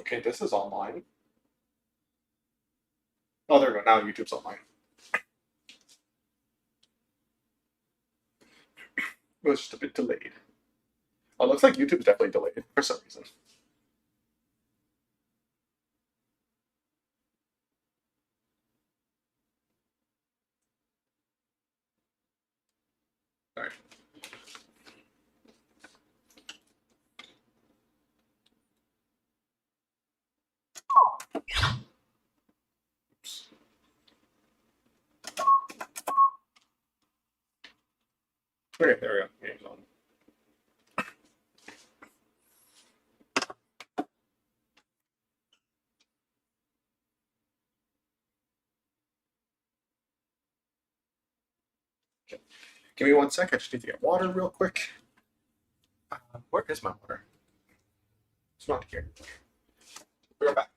Okay, this is online. Oh, there we go. Now YouTube's online. It was just a bit delayed. Oh, it looks like YouTube's definitely delayed for some reason. All right. Okay, there we go. Game's on. Okay. Give me 1 sec. I just need to get water real quick. Where is my water? It's not here. We're back.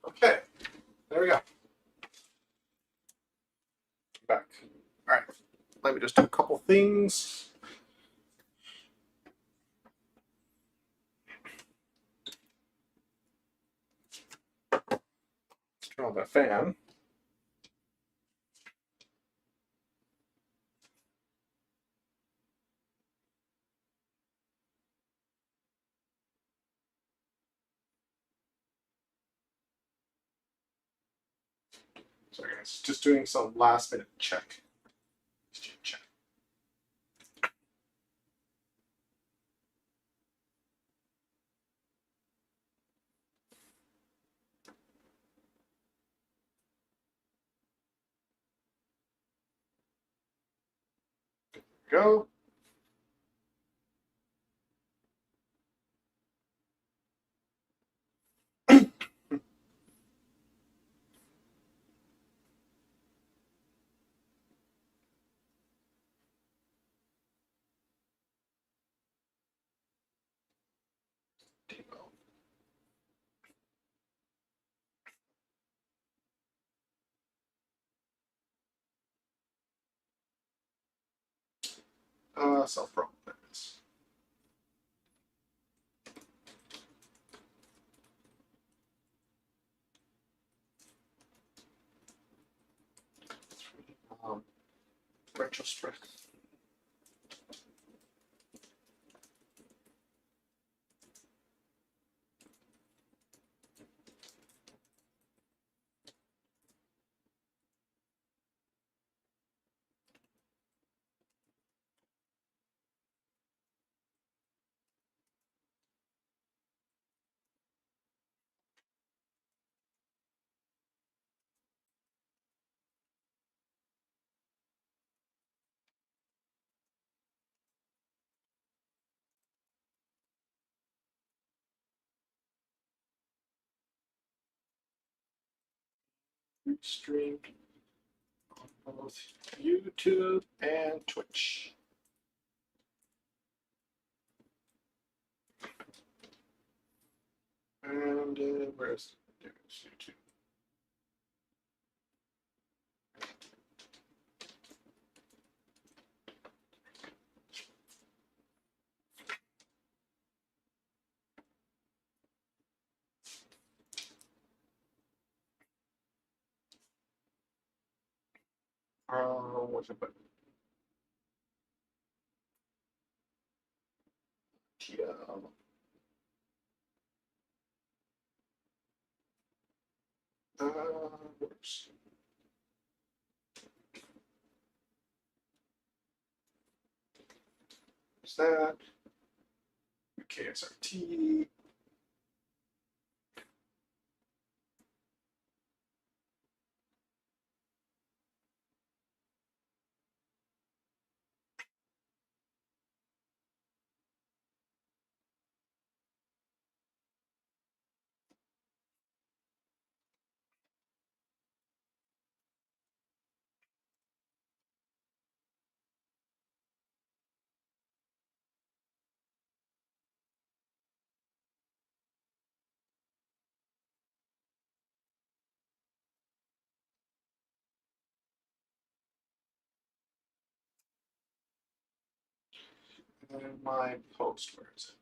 Okay, there we go. Back. All right. Let me just do a couple things. Let's turn on the fan. Sorry guys, just doing some last minute check. Check. Go. Self-programs. Retrospective. Stream on both YouTube and Twitch. And where's YouTube? What's it button? Yeah. Whoops. What's that? KSRT. And my post, where is it?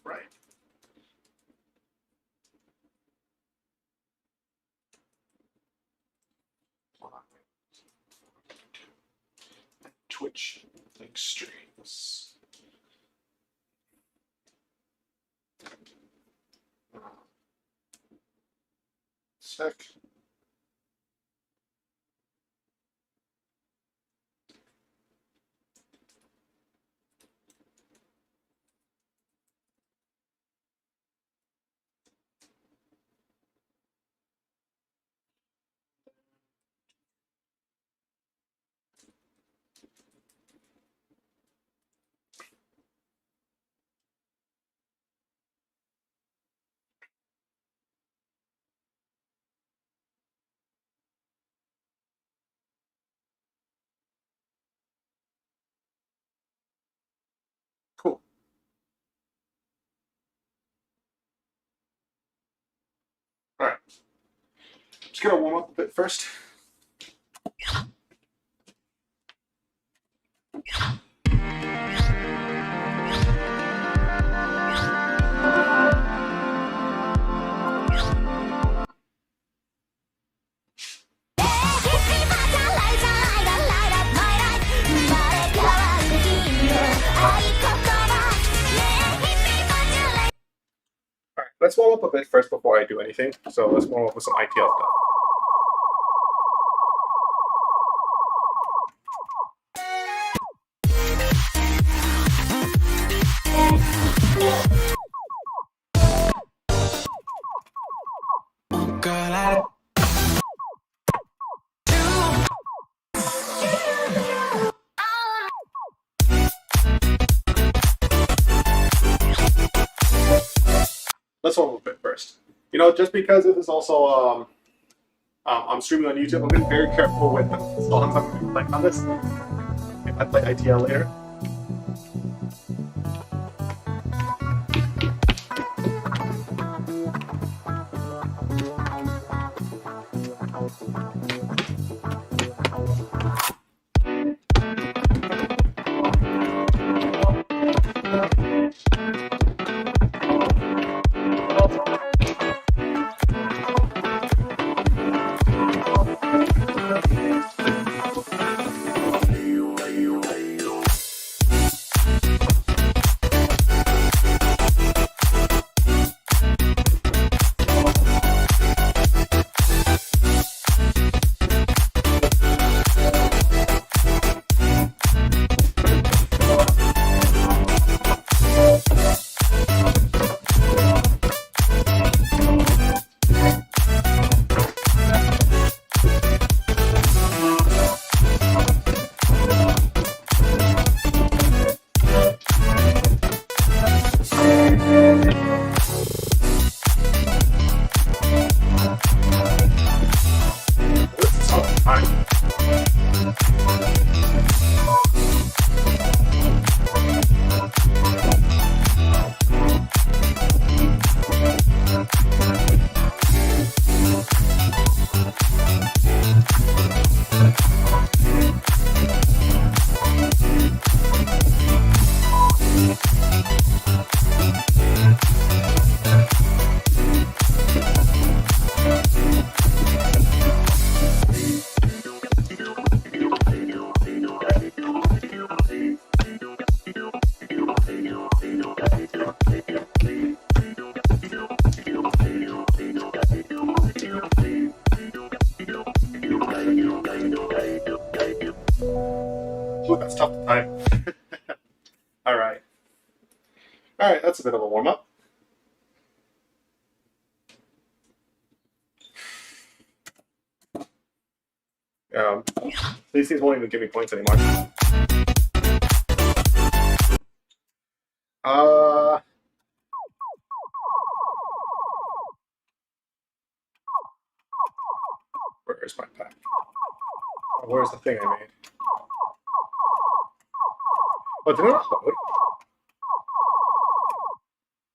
Right. Twitch link streams. Sec. Cool. All right. Just gonna warm up a bit first. All right, let's warm up a bit first before I do anything. So let's warm up with some ITL stuff. Let's warm up a bit first. You know, just because it is also I'm streaming on YouTube, I'm being very careful with the songs I'm going to be playing on this. I play ITL later. Ooh, that's tough to time. All right. All right, that's a bit of a warm up. These things won't even give me points anymore. Where's my pack? Where's the thing I made? Oh, did it not load?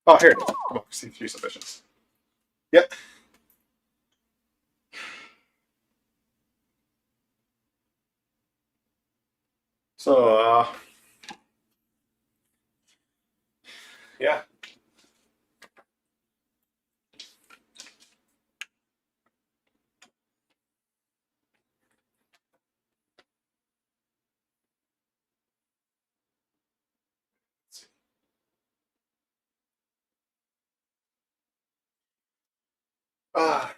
Oh, here it is. Democracy 3 submissions. Yep. So, yeah. Uh,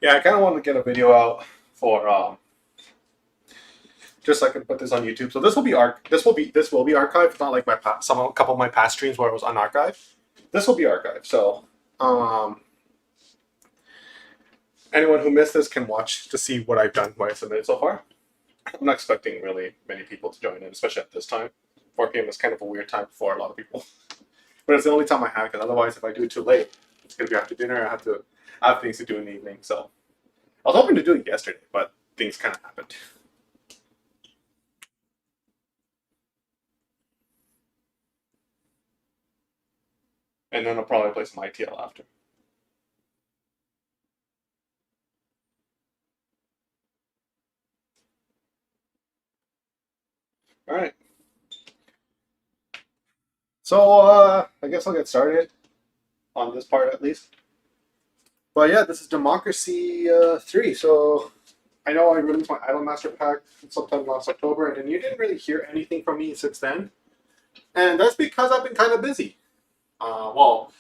yeah, I kind of want to get a video out for just so I can put this on YouTube. So this will be archived. It's not like my a couple of my past streams where it was unarchived. This will be archived. So anyone who missed this can watch to see what I've done, what I submitted so far. I'm not expecting really many people to join in, especially at this time. 4 p.m. is kind of a weird time for a lot of people. But it's the only time I have, because otherwise, if I do it too late, it's going to be after dinner. I have things to do in the evening. So I was hoping to do it yesterday, but things kind of happened. And then I'll probably play some ITL after. All right. So I guess I'll get started on this part at least. But yeah, this is Democracy 3. So I know I released my Idol Master pack sometime last October, and then you didn't really hear anything from me since then. And that's because I've been kind of busy. Well,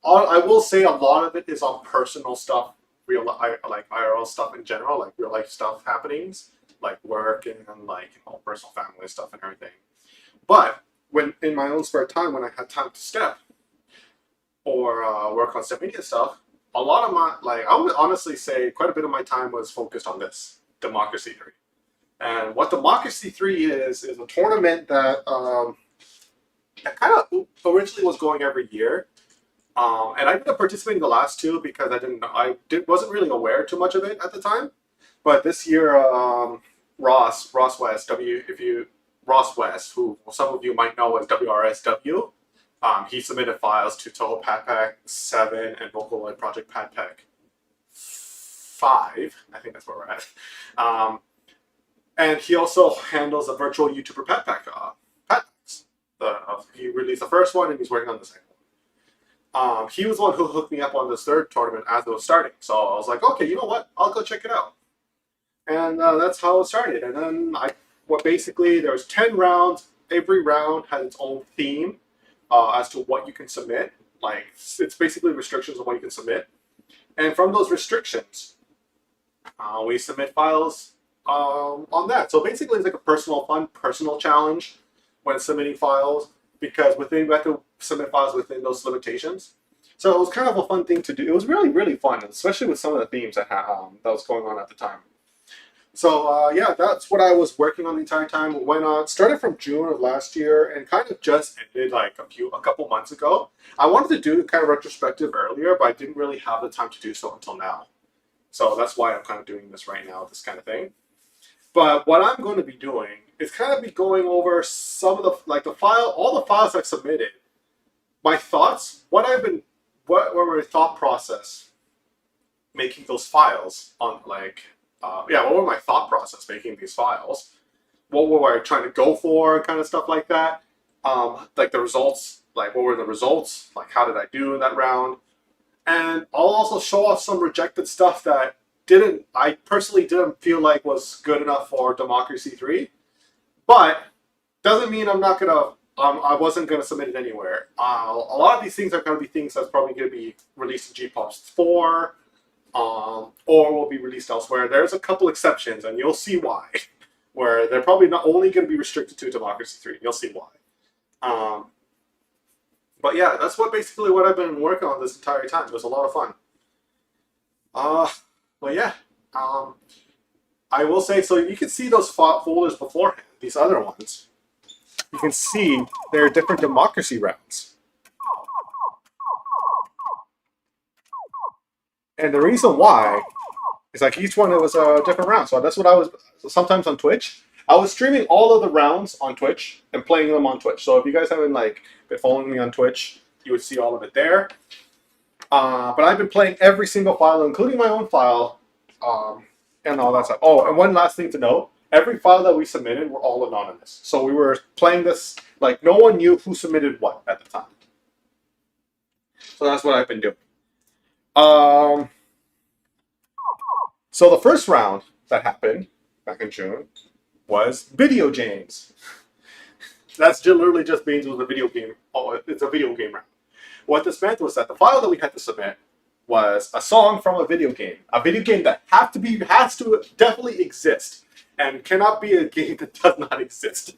I will say a lot of it is on personal stuff, like IRL stuff in general, like real life stuff happenings, like work and like personal family stuff and everything. But when in my own spare time, when I had time to step or work on Stepmania stuff, a lot of I would honestly say quite a bit of my time was focused on this Democracy 3. And what Democracy 3 is a tournament that kind of originally was going every year. And I didn't participate in the last two because wasn't really aware too much of it at the time. But this year, Ross West, Ross West, who some of you might know as wrsw, he submitted files to Toho Pack 7 and Vocaloid Project Pack 5. I think that's where we're at. And he also handles the virtual YouTuber Packs. He released the first one, and he's working on the second one. He was the one who hooked me up on this third tournament as it was starting. So I was like, okay, you know what? I'll go check it out. And that's how it started. And then basically there was 10 rounds. Every round had its own theme as to what you can submit. Like, it's basically restrictions on what you can submit. And from those restrictions, we submit files on that. So basically it's like a personal challenge when submitting files, because we have to submit files within those limitations. So it was kind of a fun thing to do. It was really, really fun, especially with some of the themes that was going on at the time. So yeah, that's what I was working on the entire time. It started from June of last year and kind of just ended like a couple months ago. I wanted to do kind of retrospective earlier, but I didn't really have the time to do so until now. So that's why I'm kind of doing this right now, this kind of thing. But what I'm going to be doing is kind of be going over some of all the files I've submitted, my thoughts, what were my thought process making those files on what were my thought process making these files? What were I trying to go for, kind of stuff like that? Like the results, like what were the results? Like how did I do in that round? And I'll also show off some rejected stuff that I personally didn't feel like was good enough for Democracy 3. But doesn't mean I'm not gonna. I wasn't gonna submit it anywhere. A lot of these things are gonna be things that's probably gonna be released in GPOPs 4, or will be released elsewhere. There's a couple exceptions, and you'll see why. Where they're probably not only gonna be restricted to Democracy 3. You'll see why. But yeah, that's basically what I've been working on this entire time. It was a lot of fun. But yeah. I will say, so you can see those folders beforehand, these other ones. you can see there are different Democracy rounds. And the reason why is like each one, it was a different round. So that's what I was, sometimes on Twitch, I was streaming all of the rounds on Twitch and playing them on Twitch. So if you guys haven't like been following me on Twitch, you would see all of it there. But I've been playing every single file, including my own file, and all that stuff. Oh, and one last thing to note, every file that we submitted were all anonymous. So we were playing this, like no one knew who submitted what at the time. So that's what I've been doing. So the first round that happened back in June was video games. That's literally just means it was a video game. Oh, it's a video game round. What this meant was that the file that we had to submit was a song from a video game that has to definitely exist and cannot be a game that does not exist.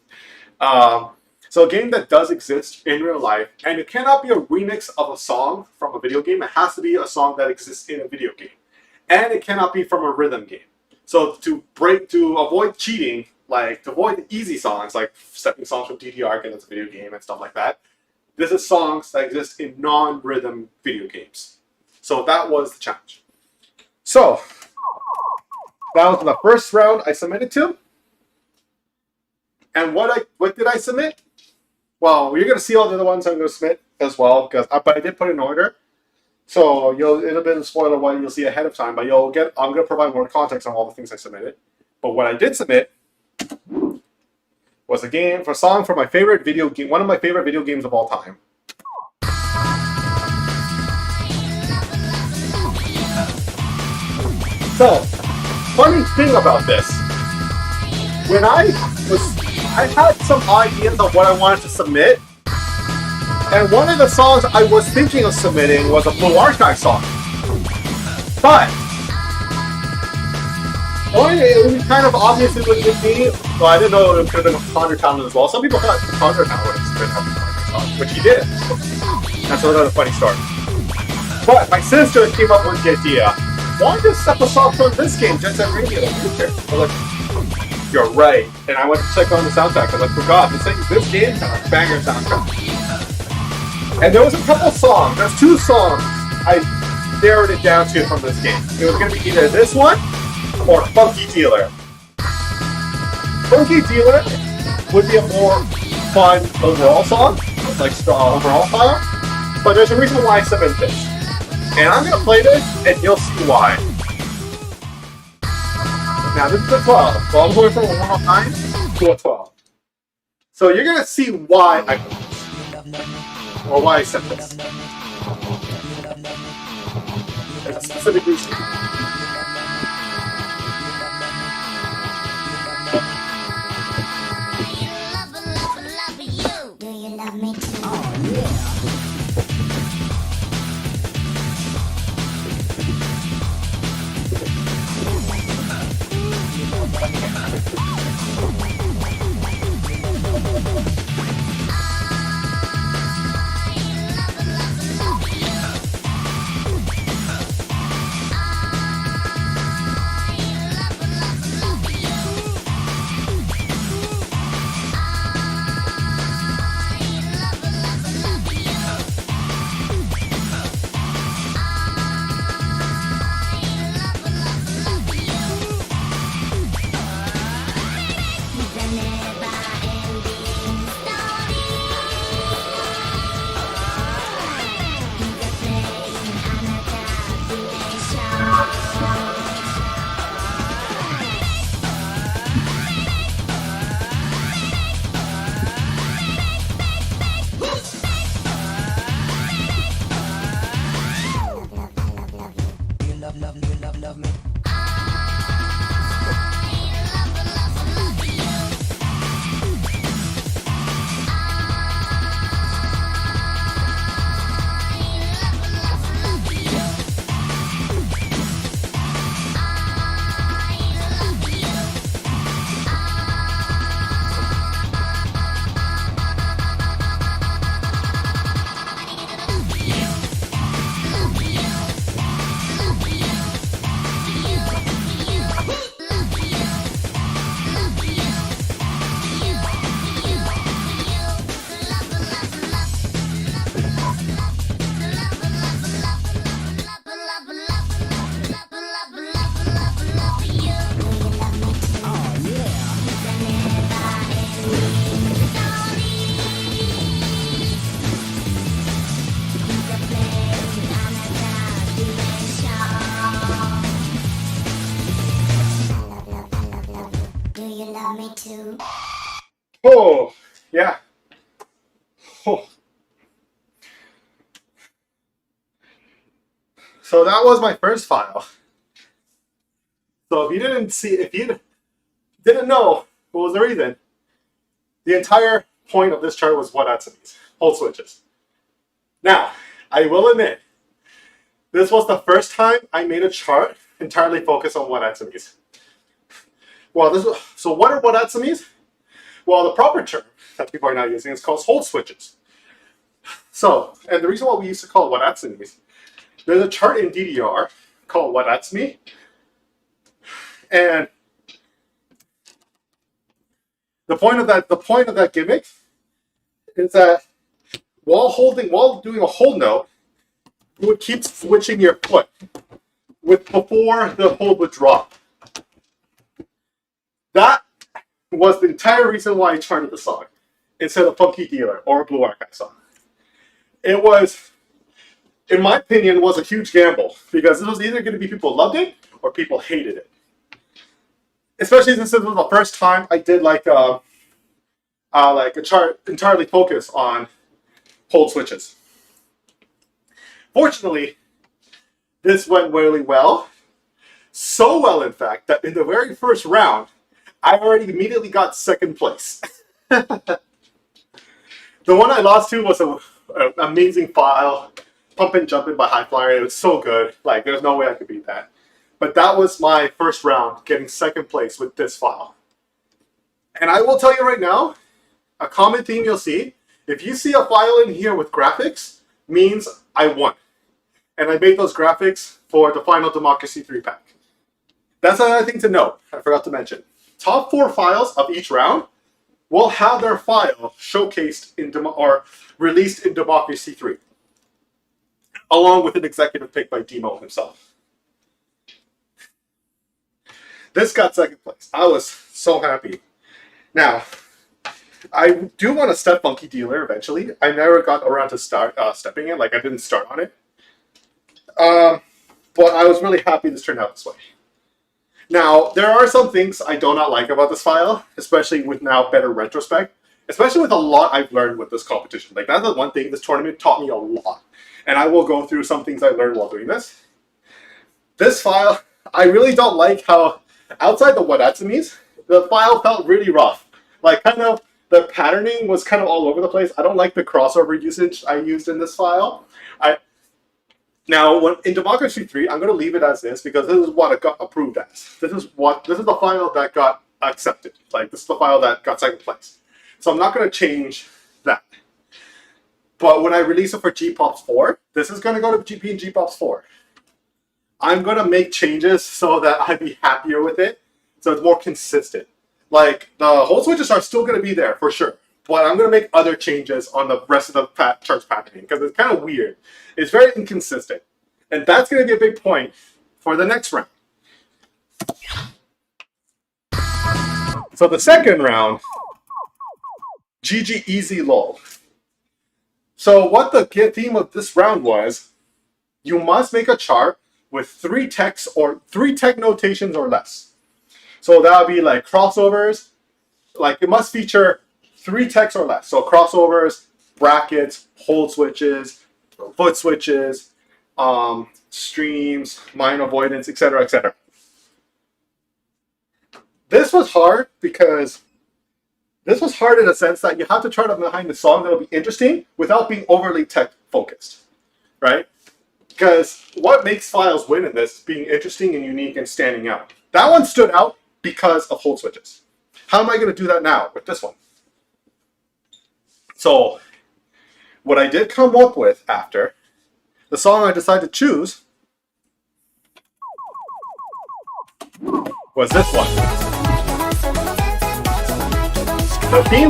So a game that does exist in real life, and it cannot be a remix of a song from a video game. It has to be a song that exists in a video game. And it cannot be from a rhythm game. So to avoid cheating, like to avoid the easy songs, like stepping songs from DDR, because it's a video game and stuff like that, this is songs that exist in non-rhythm video games. So that was the challenge. So that was the first round I submitted to. And what did I submit? Well, you're gonna see all the other ones I'm gonna submit as well, but I did put in order. So it'll be a spoiler what you'll see ahead of time, but I'm gonna provide more context on all the things I submitted. But what I did submit was a song for my favorite video game, one of my favorite video games of all time. So, funny thing about this, when I had some ideas of what I wanted to submit, and one of the songs I was thinking of submitting was a Blue Archive song. But it was kind of obvious it would be, so I didn't know it could have been Ponder Town as well. Some people thought Ponder Town would have been a song, which he did. That's another funny story. But my sister came up with the idea, why just step a song from this game, Jet Set Radio? I was like, you're right. And I went to check on the soundtrack because I forgot. This game has a banger soundtrack. And there was a couple songs. There's 2 songs I narrowed it down to from this game. It was going to be either this one or Funky Dealer. Funky Dealer would be a more fun overall song, like overall file. But there's a reason why I submitted this. And I'm going to play this, and you'll see why. Now, this is a 12. So I'm going from a 109 to a 12. So you're going to see why I put this. Or why I said this. There's a specific reason. Do you love me too? Oh, yeah. to. Oh, yeah. Oh. So that was my first file. So if you didn't know what was the reason, the entire point of this chart was whatsmes, hold switches. Now, I will admit, this was the first time I made a chart entirely focused on whatsmes. So what are whatsmes? Well, the proper term that people are now using is called hold switches. So, and the reason why we used to call it whatsmes, there's a chart in DDR called whatsme, and the point of that gimmick is that while doing a hold note, you would keep switching your foot before the hold would drop. That was the entire reason why I charted the song instead of Funky Dealer or Blue Archive song. It was, in my opinion, was a huge gamble because it was either going to be people loved it or people hated it. Especially since this was the first time I did like a chart entirely focused on hold switches. Fortunately, this went really well. So well, in fact, that in the very first round, I already immediately got second place. The one I lost to was an amazing file, Pumpin' Jumpin' by High Flyer. It was so good. Like, there's no way I could beat that. But that was my first round, getting second place with this file. And I will tell you right now, a common theme you'll see, if you see a file in here with graphics, means I won. And I made those graphics for the final Dimocracy 3-pack. That's another thing to note, I forgot to mention. Top 4 files of each round will have their file showcased or released in Dimocracy 3, along with an executive pick by Demo himself. This got second place. I was so happy. Now, I do want to step Funky Dealer eventually. I never got around to stepping it. Like, I didn't start on it. But I was really happy this turned out this way. Now, there are some things I do not like about this file, especially with now better retrospect, especially with a lot I've learned with this competition. Like, that's the one thing this tournament taught me a lot. And I will go through some things I learned while doing this. This file, I really don't like how, outside the whatsmes, the file felt really rough. Like, kind of, the patterning was kind of all over the place. I don't like the crossover usage I used in this file. Now, in Democracy 3, I'm going to leave it as this because this is what it got approved as. This is the file that got accepted. Like, this is the file that got second place. So I'm not going to change that. But when I release it for GPOPs 4, this is going to go to GP and GPOPs 4. I'm going to make changes so that I'd be happier with it, so it's more consistent. Like, the hold switches are still going to be there, for sure. But I'm going to make other changes on the rest of the chart's patterning, because it's kind of weird. It's very inconsistent. And that's going to be a big point for the next round. So the second round, GG Easy Lol. So what the theme of this round was, you must make a chart with 3 text notations or less. So that would be like crossovers, like it must feature 3 texts or less. So crossovers, brackets, hold switches, foot switches, streams, mine avoidance, etc., etc. This was hard because this was hard in a sense that you have to try to behind the song that'll be interesting without being overly tech focused, right? Because what makes files win in this is being interesting and unique and standing out. That one stood out because of hold switches. How am I going to do that now with this one? So, what I did come up with after, the song I decided to choose was this one. The theme,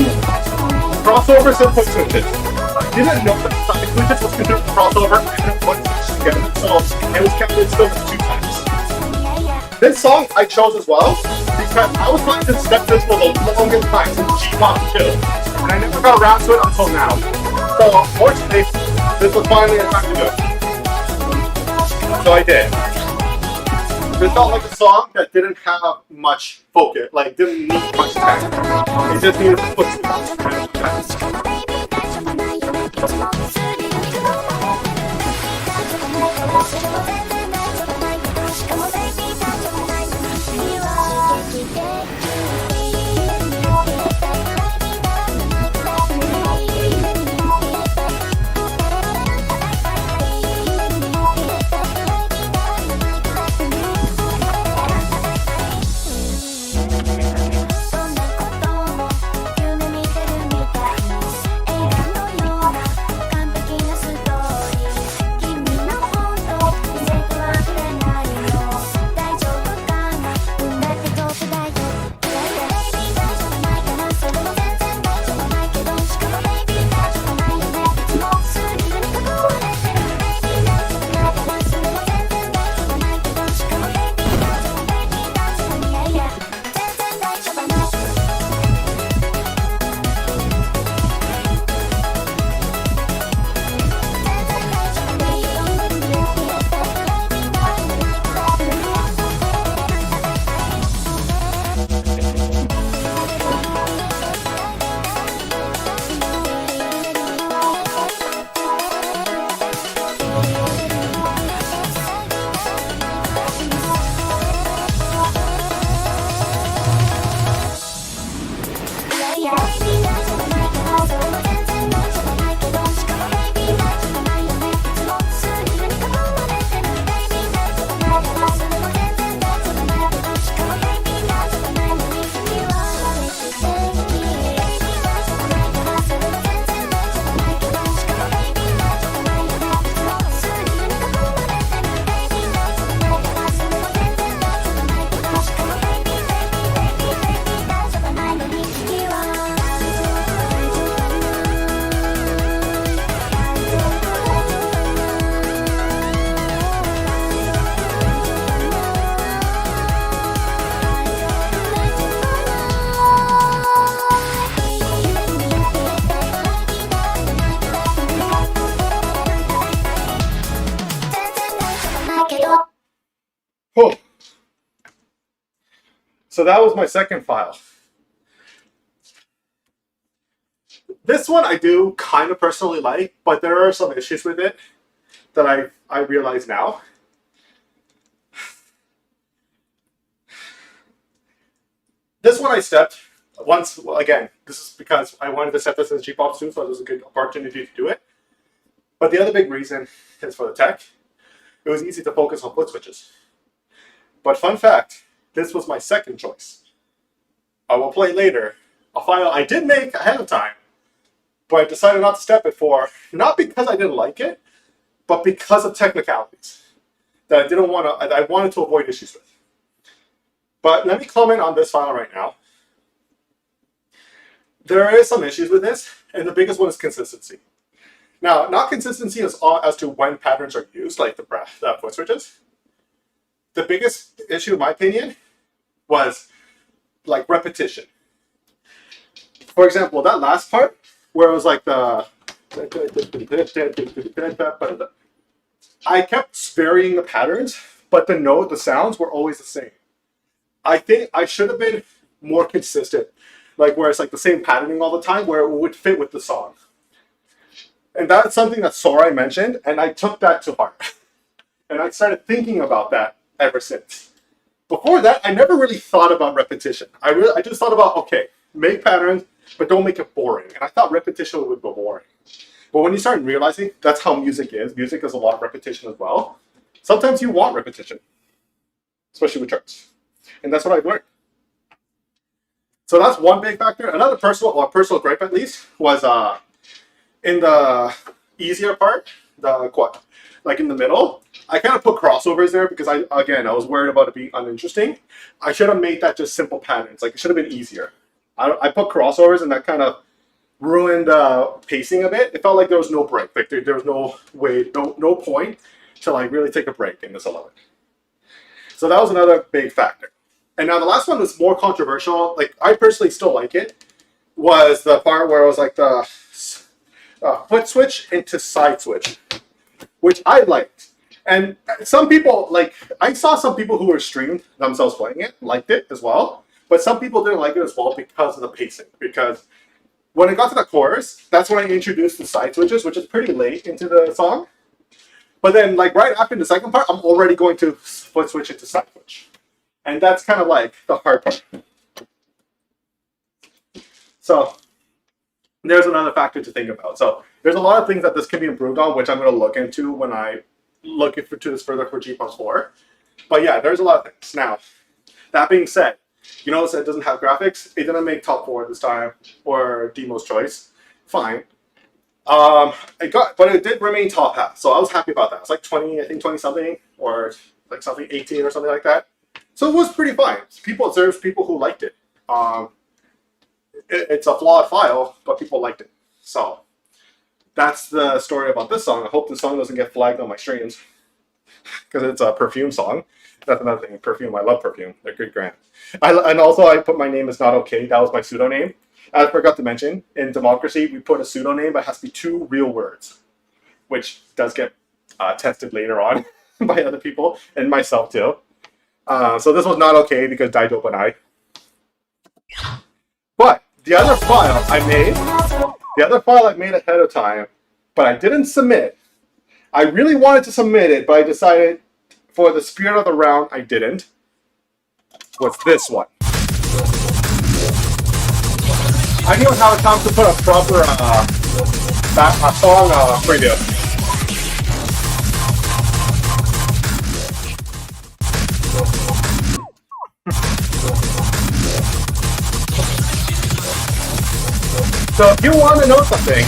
crossovers and foot switches. I didn't know that side switches was considered a crossover and foot switches together, so it was counted still 2 times. This song I chose as well because I was trying to step this for the longest time since G-Pop 2, and I never got around to it until now. So unfortunately, this was finally a time to do it. So I did. It felt like a song that didn't have much focus, like didn't need much text. It just needed to put Oh. So that was my second file. This one I do kind of personally like, but there are some issues with it that I realize now. This one I stepped once, again, this is because I wanted to set this as G-Pop too, so it was a good opportunity to do it. But the other big reason is for the tech. It was easy to focus on foot switches. But fun fact, this was my second choice. I will play later a file I did make ahead of time, but I decided not to step it for, not because I didn't like it, but because of technicalities that I didn't want to, I wanted to avoid issues with. But let me comment on this file right now. There is some issues with this, and the biggest one is consistency. Now, not consistency as to when patterns are used, like the foot switches. The biggest issue, in my opinion, was like repetition. For example, that last part, where it was like the... I kept varying the patterns, but the sounds were always the same. I think I should have been more consistent, like where it's like the same patterning all the time, where it would fit with the song. And that's something that Sorai mentioned, and I took that to heart. And I started thinking about that ever since. Before that, I never really thought about repetition. I just thought about, okay, make patterns, but don't make it boring. And I thought repetition would be boring. But when you start realizing that's how music is a lot of repetition as well. Sometimes you want repetition, especially with charts. And that's what I've learned. So that's one big factor. Another personal gripe at least, was in the easier part, like in the middle, I kind of put crossovers there because I was worried about it being uninteresting. I should have made that just simple patterns. Like it should have been easier. I put crossovers and that kind of ruined pacing a bit. It felt like there was no break. Like there was no way, no point to like really take a break in this 11. So that was another big factor. And now the last one was more controversial. Like I personally still like it. Was the part where it was like the foot switch into side switch, which I liked. And some people, like, I saw some people who were streamed themselves playing it, liked it as well. But some people didn't like it as well because of the pacing. Because when it got to the chorus, that's when I introduced the side switches, which is pretty late into the song. But then, like, right after the second part, I'm already going to foot switch into side switch. And that's kind of like the hard part. So there's another factor to think about. So there's a lot of things that this can be improved on, which I'm going to look into when I look into this further for G-Pumps 4. But yeah, there's a lot of things. Now, that being said, you notice it doesn't have graphics. It didn't make top 4 this time, or Demo's choice. Fine. But it did remain top half, so I was happy about that. It's like 20, I think 20 something, or like something 18 or something like that. So it was pretty fine. There's people who liked it. It's a flawed file, but people liked it. So that's the story about this song. I hope the song doesn't get flagged on my streams because it's a Perfume song. That's another thing. Perfume. I love Perfume. They're good grand. And also, I put my name is not okay. That was my pseudonym. I forgot to mention, in Democracy, we put a pseudonym, but it has to be 2 real words, which does get tested later on by other people and myself too. So this was not okay because Daido and I. But the other file I made ahead of time, but I didn't submit. I really wanted to submit it, but I decided for the spirit of the round, I didn't. Was this one. I don't have time to put a proper song preview. So if you want to know something,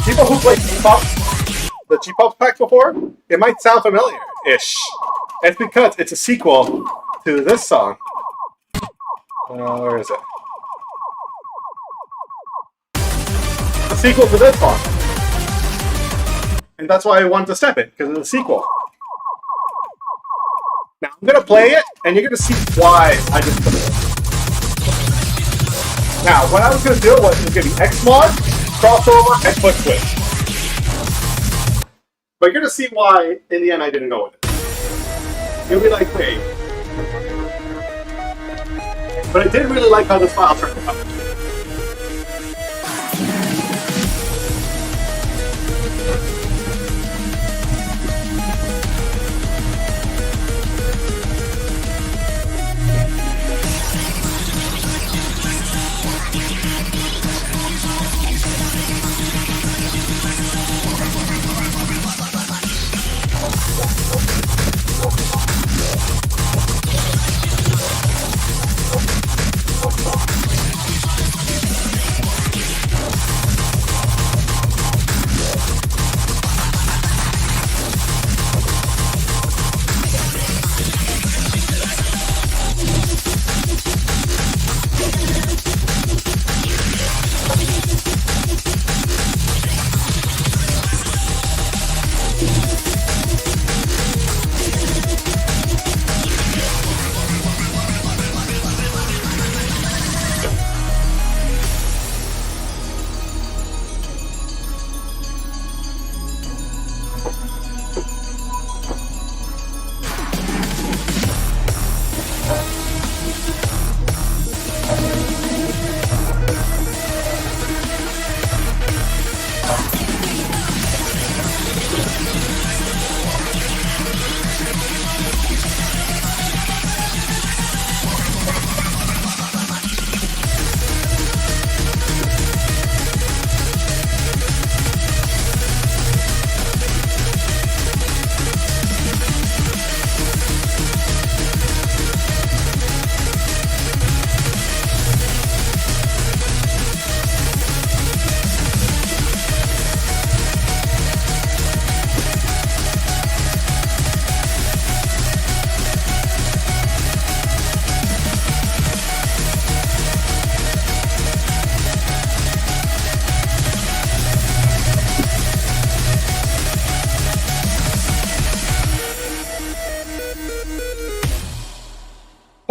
people who played the G-Pop packs before, it might sound familiar-ish. It's because it's a sequel to this song. Where is it? A sequel to this song. And that's why I wanted to step it, because it's a sequel. Now I'm going to play it, and you're going to see why I just put it. Now, what I was going to do was going to be Xmod, crossover, and foot switch. But you're going to see why, in the end, I didn't go with it. You'll be like, wait. But I did really like how this file turned out.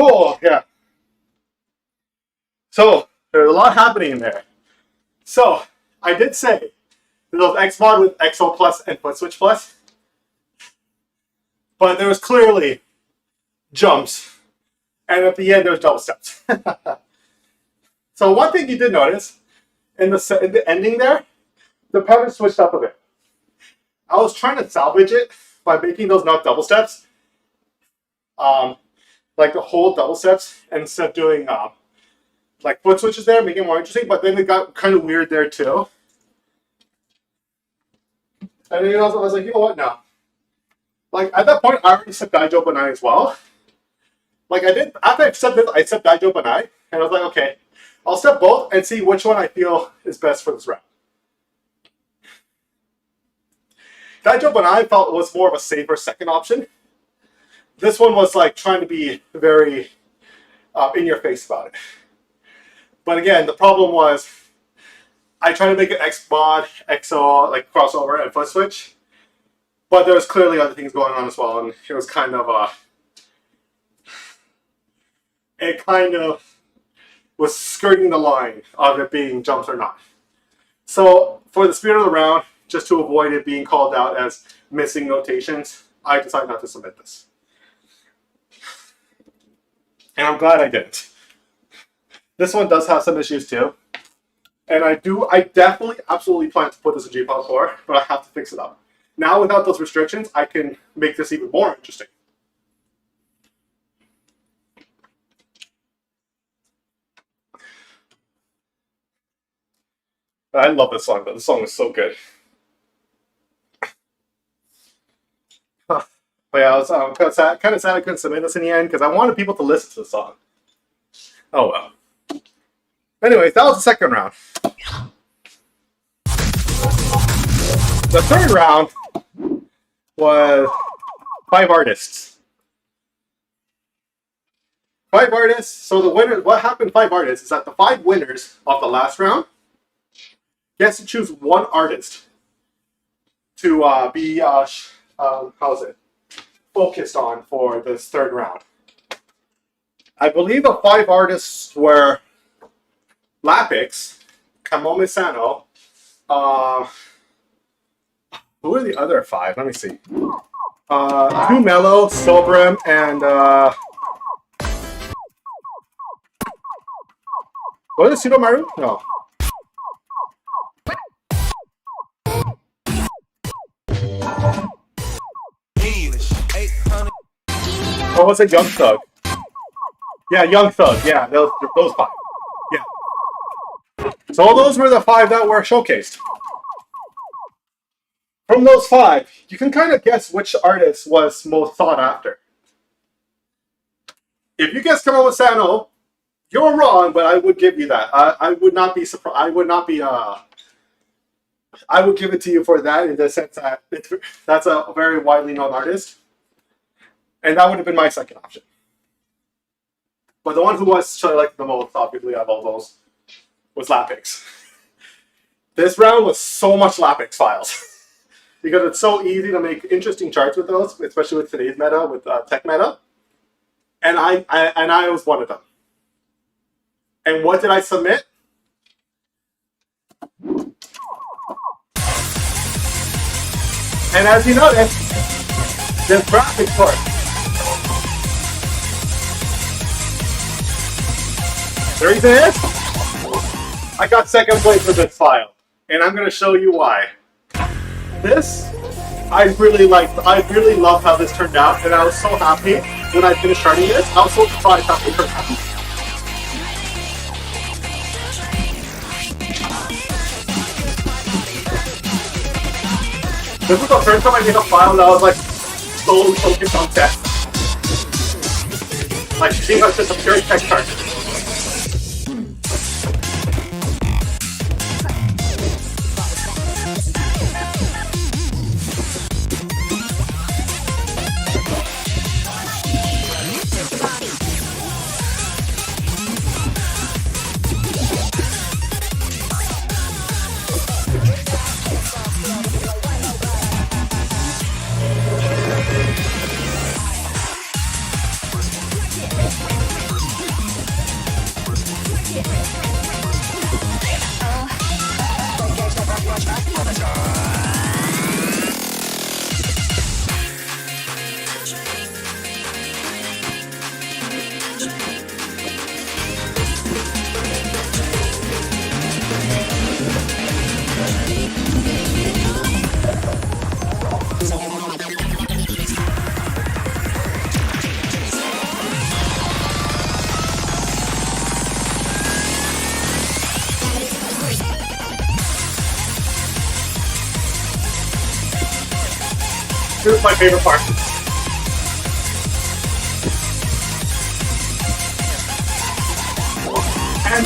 Oh, yeah. So, there's a lot happening in there. So, I did say, those Xmod with XO Plus and Foot Switch Plus. but there was clearly jumps, and at the end there was double steps. So one thing you did notice in the ending there, the pattern switched up a bit. I was trying to salvage it by making those not double steps, like the whole double steps, instead of doing like foot switches there, making it more interesting. But then it got kind of weird there too. And then I was like, you know what? No. Like at that point, I already set Daijo Banai as well. Like I did after I set this, I set Daijo Banai, and I was like, okay, I'll step both and see which one I feel is best for this round. Daijo Banai felt was more of a safer second option. This one was like trying to be very in your face about it. But again, the problem was I tried to make it X mod, XO, like crossover and foot switch. But there was clearly other things going on as well, and it was kind of it kind of was skirting the line of it being jumps or not. So for the spirit of the round, just to avoid it being called out as missing notations, I decided not to submit this. And I'm glad I didn't. This one does have some issues too. And I definitely, absolutely plan to put this in GPL 4, but I have to fix it up. Now without those restrictions, I can make this even more interesting. I love this song, though. This song is so good. But yeah, I was kind of sad I couldn't submit this in the end because I wanted people to listen to the song. Oh well. Anyways, that was the second round. The third round was 5 artists. 5 artists. So the winner, what happened 5 artists is that the 5 winners of the last round gets to choose one artist to be focused on for this third round. I believe the 5 artists were Lapix, Kamome Sano, who are the other 5? Let me see. Too Mellow, Sobrim, and was it Pseudomaru? No. Or was it Young Thug? Yeah, Young Thug. Yeah, those 5. Yeah. So those were the 5 that were showcased. From those 5, you can kind of guess which artist was most sought after. If you guessed Kamome Sano, you're wrong, but I would give you that. I would not be surprised. I would not be. I would give it to you for that in the sense that that's a very widely known artist. And that would have been my second option. But the one who was selected the most, obviously, of all those, was Lapix. This round was so much Lapix files. Because it's so easy to make interesting charts with those, especially with today's meta, with tech meta. And I was one of them. And what did I submit? And as you notice, there's graphics for it. The reason is, I got second place with this file. And I'm going to show you why. This, I really liked. I really loved how this turned out. And I was so happy when I finished charting this. I was so surprised how it turned out. This was the first time I made a file that was like so focused on tech. Like seeing us just a pure tech chart. This is my favorite part. And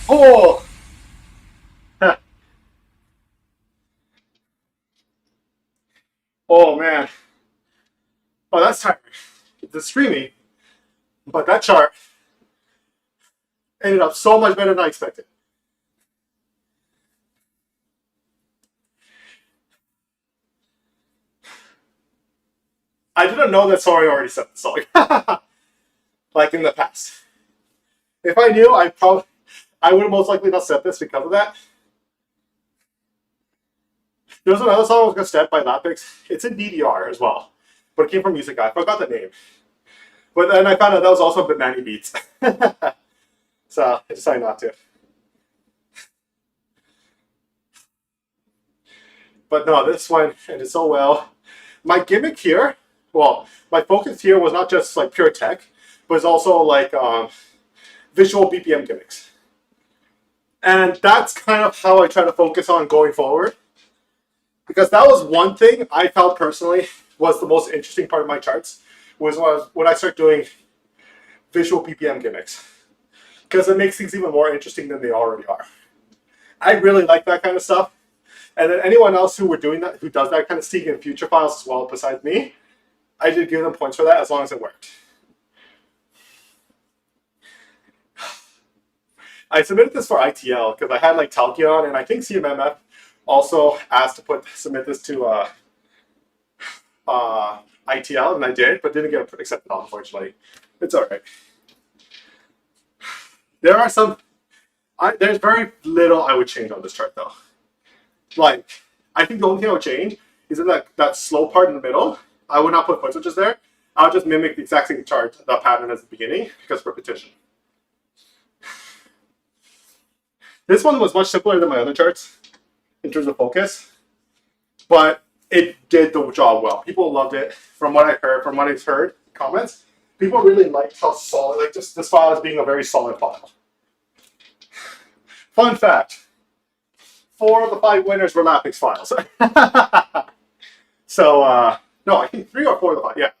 oh! Oh man. Oh, that's tiring. The streaming, but that chart ended up so much better than I expected. I didn't know that Sorry already set the song. Like in the past. If I knew, I would have most likely not set this because of that. There's another song I was going to step by Lapix. It's in DDR as well. But it came from Music Guy. I forgot the name. But then I found out that was also Banana Beats. So I decided not to. But no, this one ended so well. My gimmick here, well, my focus here was not just like pure tech, but it's also like visual BPM gimmicks. And that's kind of how I try to focus on going forward. Because that was one thing I felt personally was the most interesting part of my charts, was when I start doing visual BPM gimmicks. Because it makes things even more interesting than they already are. I really like that kind of stuff. And then anyone else who does that kind of stuff in future files as well, besides me, I did give them points for that as long as it worked. I submitted this for ITL because I had like Talkion, and I think CMMF also asked to submit this to ITL, and I did, but didn't get accepted, unfortunately. It's all right. There are there's very little I would change on this chart though. Like, I think the only thing I would change is in that slow part in the middle. I would not put foot switches there. I would just mimic the exact same chart, the pattern as the beginning, because repetition. This one was much simpler than my other charts in terms of focus, but it did the job well. People loved it. From what I've heard, comments, people really liked how solid, like just this file as being a very solid file. Fun fact: 4 of the 5 winners were Lapix files. So, no, I think 3 or 4 of the 5, yeah.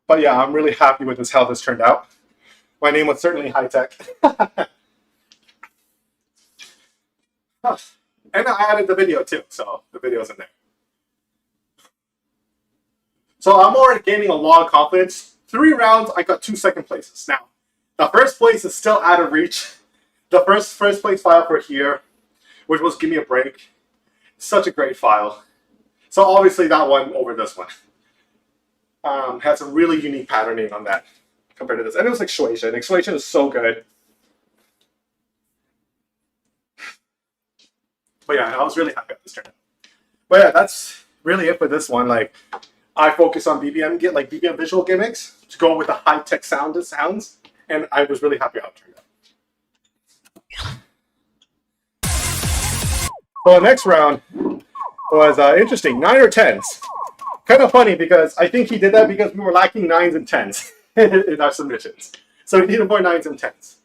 But yeah, I'm really happy with how this turned out. My name was certainly high tech. And I added the video too, so the video's in there. So I'm already gaining a lot of confidence. 3 rounds, I got 2 second places. Now, the first place is still out of reach. The first place file for here, which was Give Me a Break. Such a great file. So obviously that one over this one. Had some really unique patterning on that compared to this. And it was Exsuation. Exsuation is so good. But yeah, I was really happy with this turn. But yeah, that's really it for this one. Like, I focus on BPM visual gimmicks to go with the high-tech sounds, and I was really happy how it turned out. So the next round was interesting, 9 or 10s. Kind of funny because I think he did that because we were lacking 9s and 10s in our submissions. So he needed more 9s and 10s.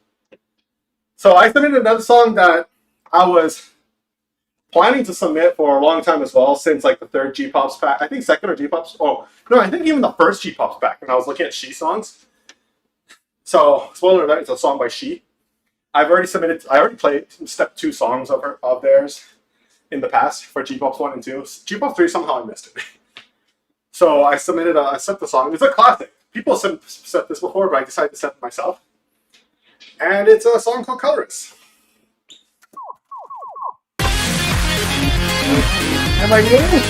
So I submitted another song that I was planning to submit for a long time as well, since like the 3rd G-Pops pack. I think 2nd or G-Pops. Oh, no, I think even the 1st G-Pops pack when I was looking at She songs. So, spoiler alert, it's a song by She. I already played step 2 songs of theirs in the past for G-Pops 1 and 2. G-Pops 3, somehow I missed it. So I set the song. It's a classic. People have set this before, but I decided to set it myself. And it's a song called Colorist. And my name is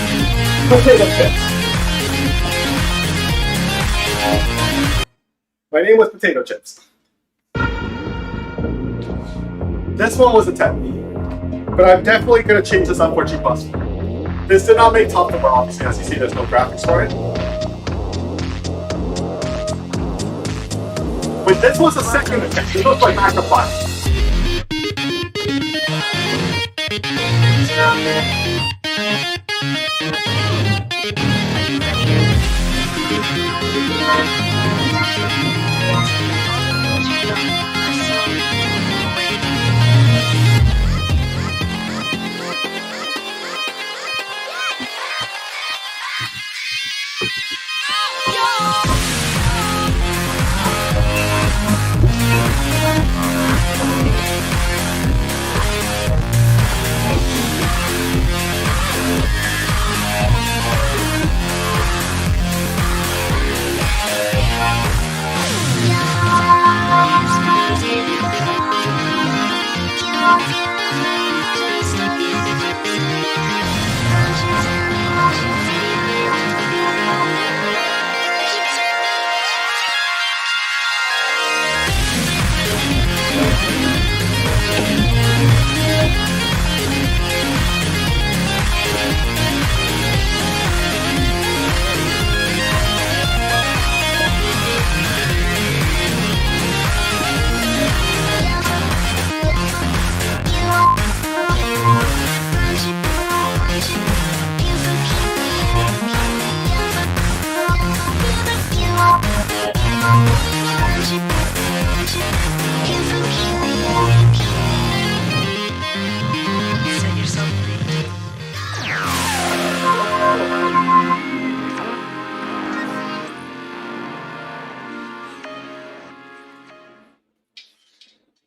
Potato Chips. My name was Potato Chips. This one was a 10. But I'm definitely going to change this up for G-Plus. This did not make top 4, obviously. As you see, there's no graphics for it. But this was a second attempt. This was my backup file.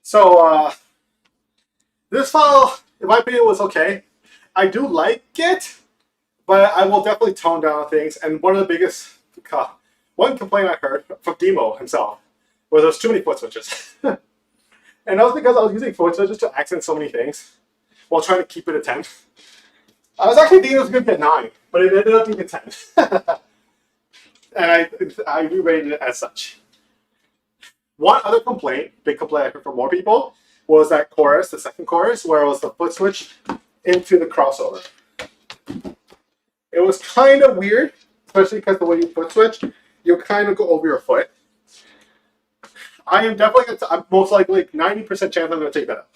So, this file, in my opinion, was okay. I do like it, but I will definitely tone down things. And one of the biggest, one complaint I heard from Demo himself was there's too many foot switches. And that was because I was using foot switches to accent so many things while trying to keep it at 10. I was actually thinking it was going to be a 9, but it ended up being a 10. And I re-rated it as such. One other complaint, big complaint I heard from more people, was that chorus, the second chorus, where it was the foot switch into the crossover. It was kind of weird, especially because the way you foot switch, you kind of go over your foot. I am definitely I'm most likely 90% chance I'm going to take that out.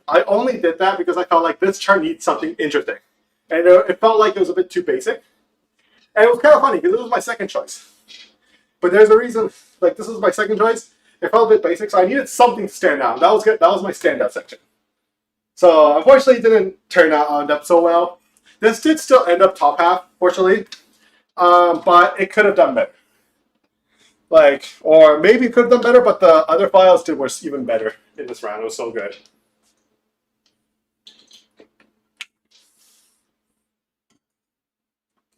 I only did that because I felt like this chart needs something interesting. And it felt like it was a bit too basic. And it was kind of funny because this was my second choice. But there's a reason, like this was my second choice. It felt a bit basic, so I needed something to stand out. That was good. That was my standout section. So unfortunately, it didn't turn out up so well. This did still end up top half, fortunately, but it could have done better. Like, or maybe it could have done better, but the other files were even better in this round. It was so good.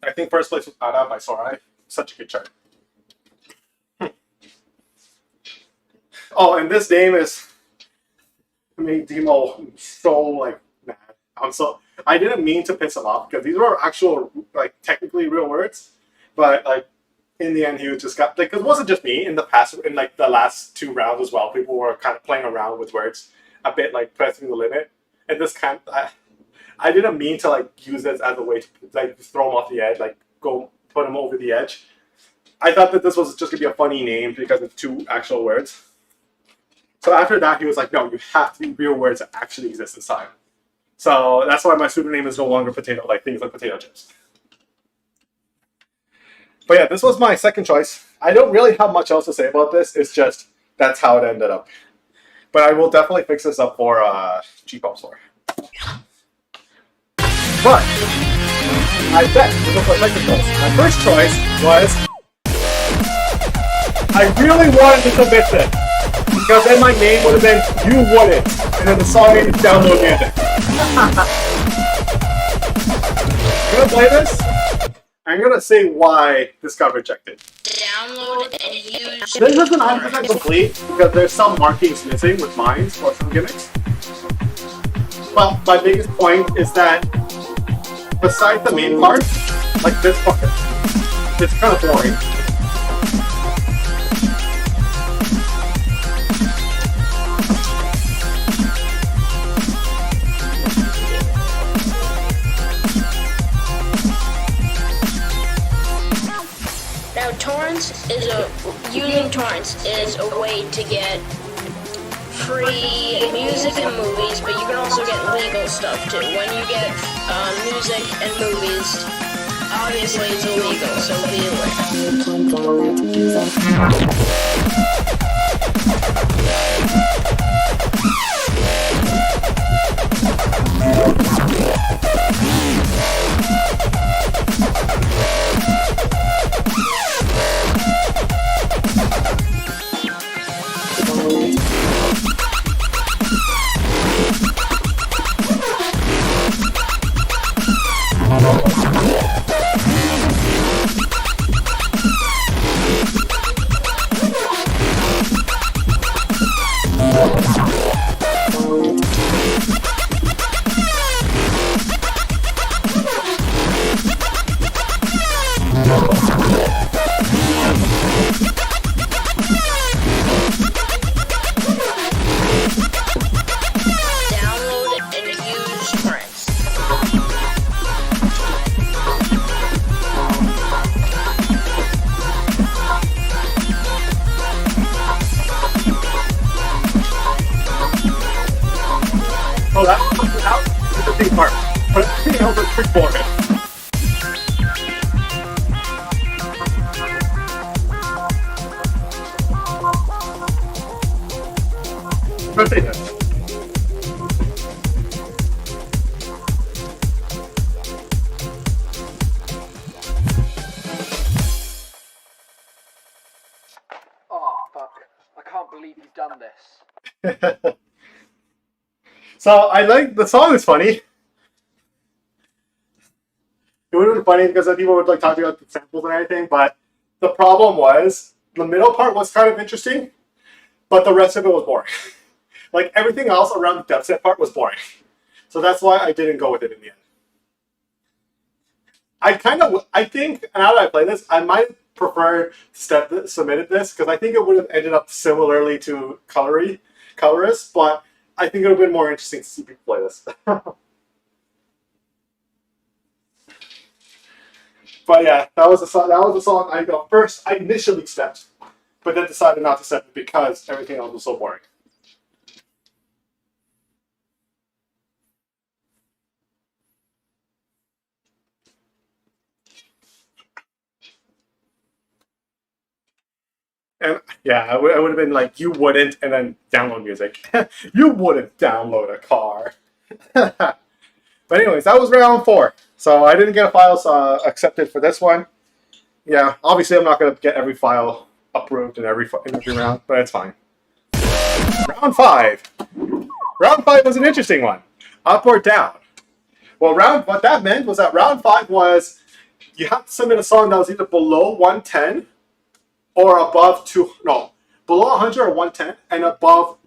I think first place was Ada by Sorai. Such a good chart. Oh, and this name is made Demo so like mad. I didn't mean to piss him off because these were actual like technically real words, but like in the end he was just got like it wasn't just me in the past in like the last 2 rounds as well. People were kind of playing around with words a bit like pressing the limit, and this kind I didn't mean to like use this as a way to like throw him off the edge, like go put him over the edge. I thought that this was just gonna be a funny name because it's 2 actual words. So after that, he was like, no, you have to be real words that actually exist in time. So that's why my pseudonym is no longer potato, like things like potato chips. But yeah, this was my second choice. I don't really have much else to say about this. It's just, that's how it ended up. But I will definitely fix this up for G-Pop Store. But, I bet this was my second choice. My first choice was, I really wanted to submit this. Because then my name would have been You Wouldn't, and then the song name is Download Music. I'm gonna play this. I'm gonna say why this got rejected. Download and use. This isn't 100% complete because there's some markings missing with mines or some gimmicks. But my biggest point is that besides the main part, like this part, it's kind of boring. Now, torrents is using torrents is a way to get free music and movies, but you can also get legal stuff too. When you get music and movies, obviously it's illegal, so be download and use Prince. Oh, that is the big part. But everything else is pretty boring. Let's say this. Oh, fuck. I can't believe you've done this. So I like the song is funny. It would have been funny because people would like talk about the samples and everything, but the problem was the middle part was kind of interesting, but the rest of it was boring. Like everything else around the dubstep part was boring. So that's why I didn't go with it in the end. I think now that I play this, I might prefer submitted this because I think it would have ended up similarly to Colorist, but I think it would have been more interesting to see people play this. But yeah, that was the song I initially stepped, but then decided not to step it because everything else was so boring. And yeah, it would have been like, you wouldn't, and then download music. You wouldn't download a car. But anyways, that was round 4. So I didn't get a file accepted for this one. Yeah, obviously I'm not going to get every file approved in every round, but it's fine. Round 5. Round 5 was an interesting one. Up or down. Well, what that meant was that round 5 was you have to submit a song that was either below 110 or above below 100 or 110 and above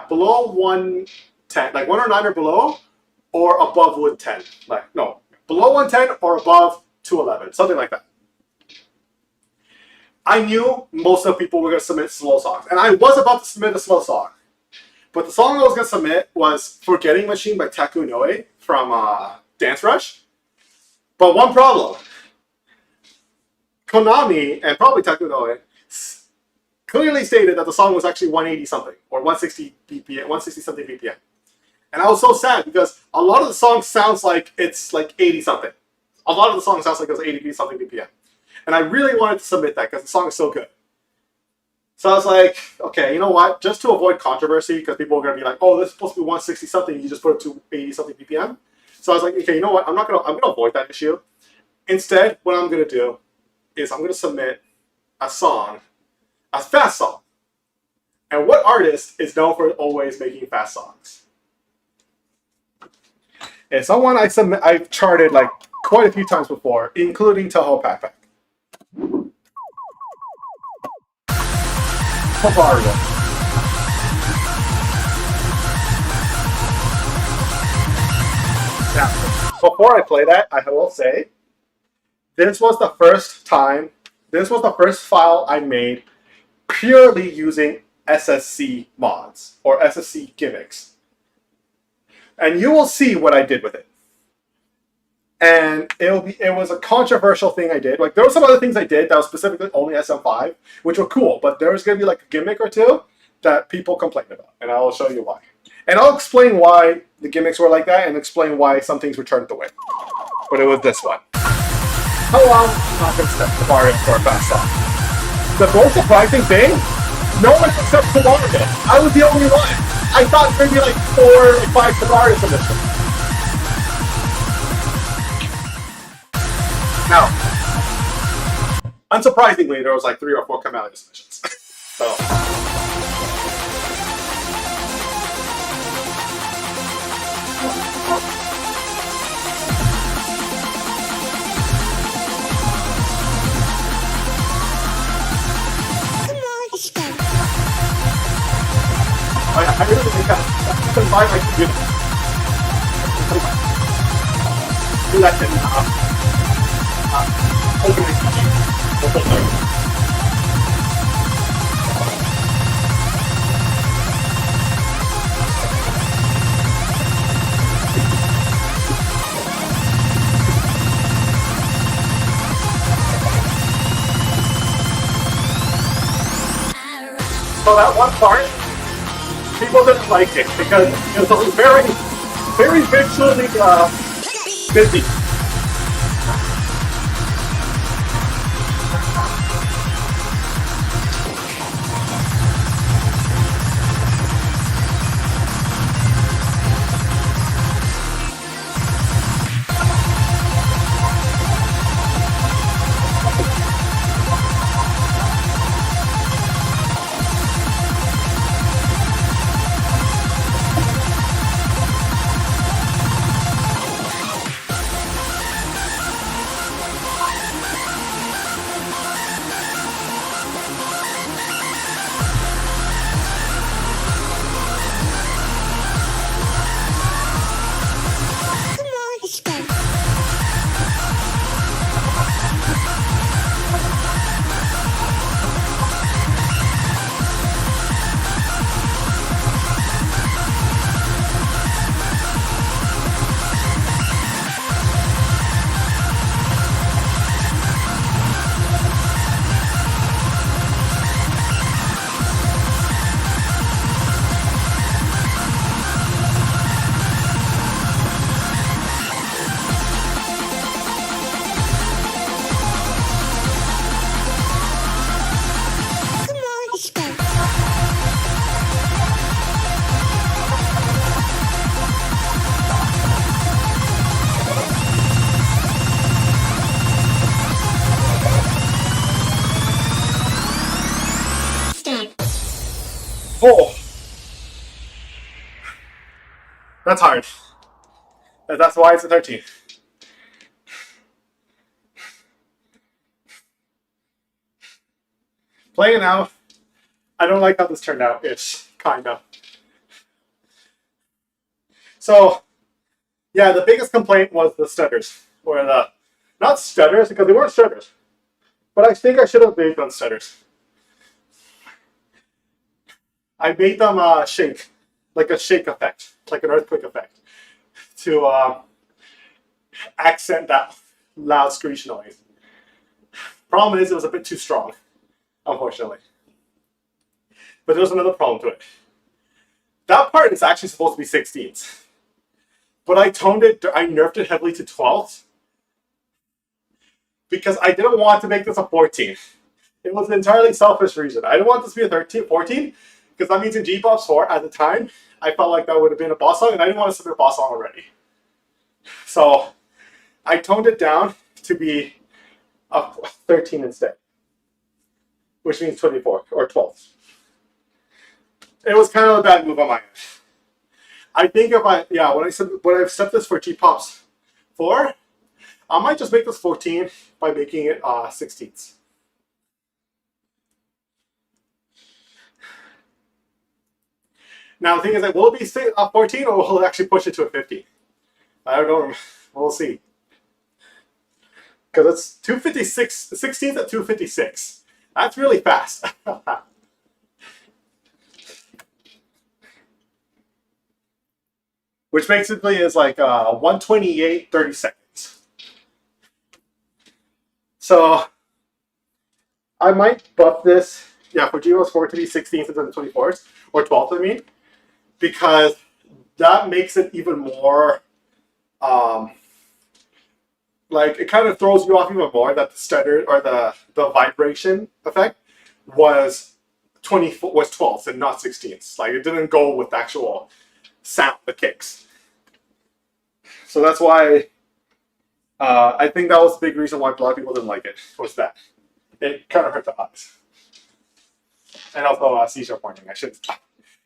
below 110, like 109 or below, or above 110, below 110 or above 211, something like that. I knew most of the people were going to submit slow songs, and I was about to submit a slow song, but the song I was going to submit was "Forgetting Machine" by Taku Noe from Dance Rush. But one problem. Konami, and probably Taku Noe, clearly stated that the song was actually 180 something, or 160 BPM, 160 something BPM. And I was so sad because a lot of the song sounds like it's like 80 something. A lot of the song sounds like it was 80 something BPM. And I really wanted to submit that because the song is so good. So I was like, okay, you know what? Just to avoid controversy, because people are going to be like, oh, this is supposed to be 160 something, you just put it to 80 something BPM. So I was like, okay, you know what? I'm going to avoid that issue. Instead, what I'm going to do is I'm going to submit a song, a fast song. And what artist is known for always making fast songs? It's someone I've charted like quite a few times before, including Toho Pack. Now, before I play that, I will say, this was the first file I made purely using SSC mods or SSC gimmicks. And you will see what I did with it. And it was a controversial thing I did. Like, there were some other things I did that was specifically only SM5, which were cool, but there was going to be like a gimmick or two that people complain about, and I will show you why. And I'll explain why the gimmicks were like that, and explain why some things were turned away. But it was this one. How long not going to step the bar in for a fast song? The most surprising thing, no one except Kamara did. I was the only one. I thought maybe like 4 or 5 Kamaras in this one. Now, unsurprisingly, there was like 3 or 4 Kamala submissions. So. I really think that I can buy my computer. Do that in open ITG. So that one part, people didn't like it because it was very, very visually busy. Oh, that's hard. That's why it's a 13. Playing it now, I don't like how this turned out. It's kind of. So, yeah, the biggest complaint was the stutters. Or the, not stutters, because they weren't stutters. But I think I should have made them stutters. I made them shake, like a shake effect, like an earthquake effect, to accent that loud screech noise. Problem is, it was a bit too strong, unfortunately. But there's another problem to it. That part is actually supposed to be 16ths. But I nerfed it heavily to 12ths. Because I didn't want to make this a 14. It was an entirely selfish reason. I didn't want this to be a 13, 14. Because that means in G-Bops 4, at the time, I felt like that would have been a boss song, and I didn't want to submit a boss song already. So, I toned it down to be a 13 instead. Which means 24, or 12. It was kind of a bad move on my end. I think if when I've set this for G-Pops 4, I might just make this 14 by making it 16ths. Now the thing is, will it be 14 or will it actually push it to a 50? I don't know. We'll see. Because it's 256, 16th at 256. That's really fast. Which basically is like 128, 30 seconds. So I might buff this for GeForce 4 to be 16th instead of 24th or 12th. I mean, because that makes it even more like it kind of throws you off even more that the stutter or the vibration effect was 12ths and not 16ths. Like it didn't go with the actual sound, the kicks. So that's why I think that was the big reason why a lot of people didn't like it. Was that it kind of hurt the eyes, and also seizure warning. I should,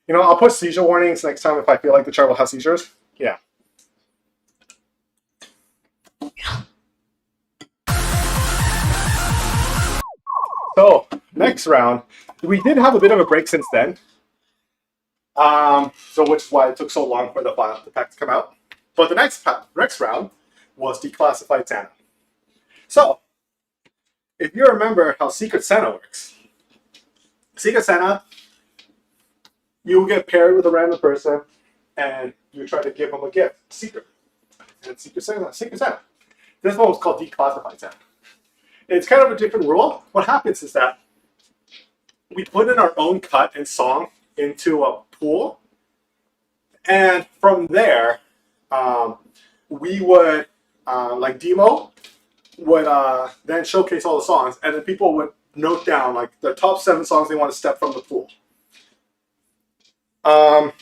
I'll put seizure warnings next time if I feel like the chart will have seizures. Yeah. So next round, we did have a bit of a break since then. So which is why it took so long for the pack to come out. But the next round was Declassified Santa. So if you remember how Secret Santa works, Secret Santa, you get paired with a random person and you try to give them a gift, secret. And Secret Santa. This one was called Declassified Santa. It's kind of a different rule. What happens is that we put in our own cut and song into a pool, and from there, we would, like Demo, would then showcase all the songs, and then people would note down like the top 7 songs they want to step from the pool. And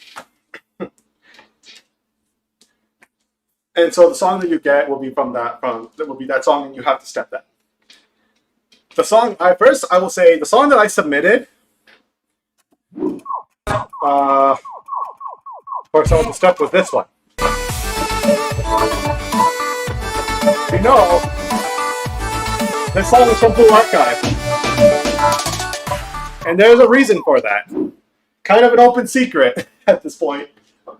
so the song that you get will be that song, and you have to step that. The song I will say the song that I submitted for someone to step was this one. This song is from Blue Archive, and there's a reason for that. Kind of an open secret at this point,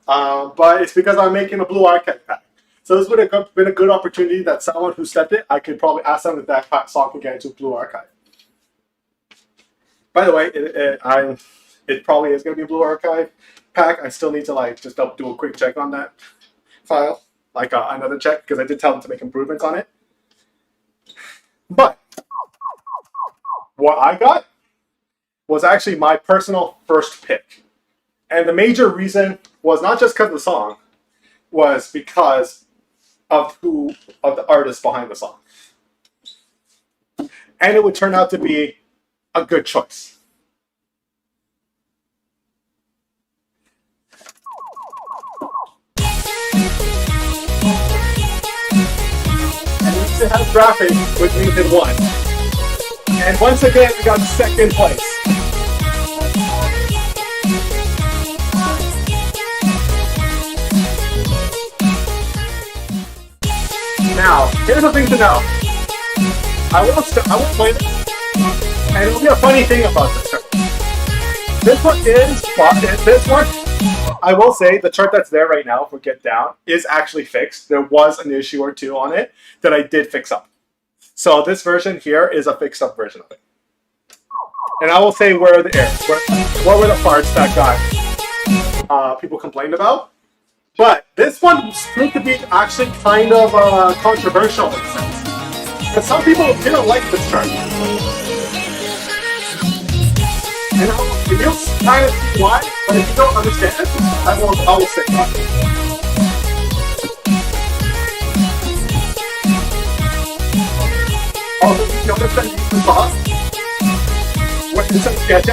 but it's because I'm making a Blue Archive pack. So this would have been a good opportunity that someone who stepped it, I could probably ask them if that song could get into Blue Archive. By the way, it probably is going to be a Blue Archive pack. I still need to just do a quick check on that file, another check, because I did tell them to make improvements on it. But what I got was actually my personal first pick. And the major reason was not just because of the song, was because of the artist behind the song. And it would turn out to be a good choice. And we used to have graphic, which means it won. And once again, we got second place. Now, here's the thing to know. I will play this, and it'll be a funny thing about this chart. This one, I will say, the chart that's there right now for Get Down is actually fixed. There was an issue or two on it that I did fix up. So this version here is a fixed up version of it. And I will say where are the errors. What were the parts that got people complained about? But this one seemed to be actually kind of controversial in a sense. Because some people didn't like this chart. And you'll kind of see why, but if you don't understand it, I will say that. Also, you notice that you can boss? What is that sketch?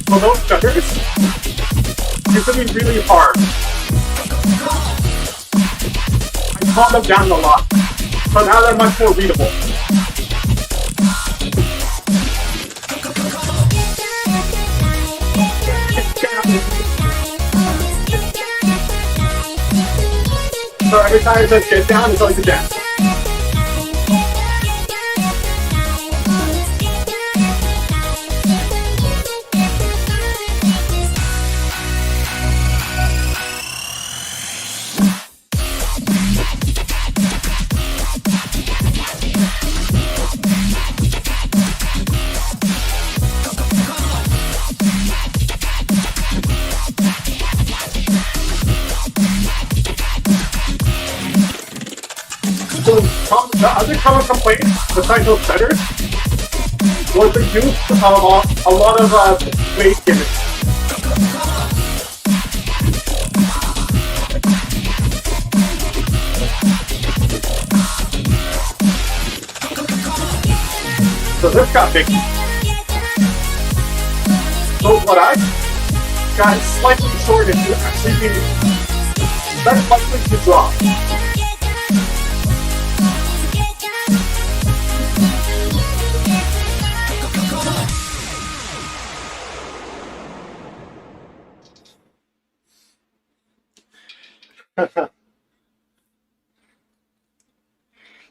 For those stutters, it's going to be really hard. I calmed them down a lot, so now they're much more readable. So every time it says get down, it's always a dance. the other common complaint, besides those better, was the use of a lot of weight gimmicks. So this got big. So what I got slightly shorted to actually be less likely to drop.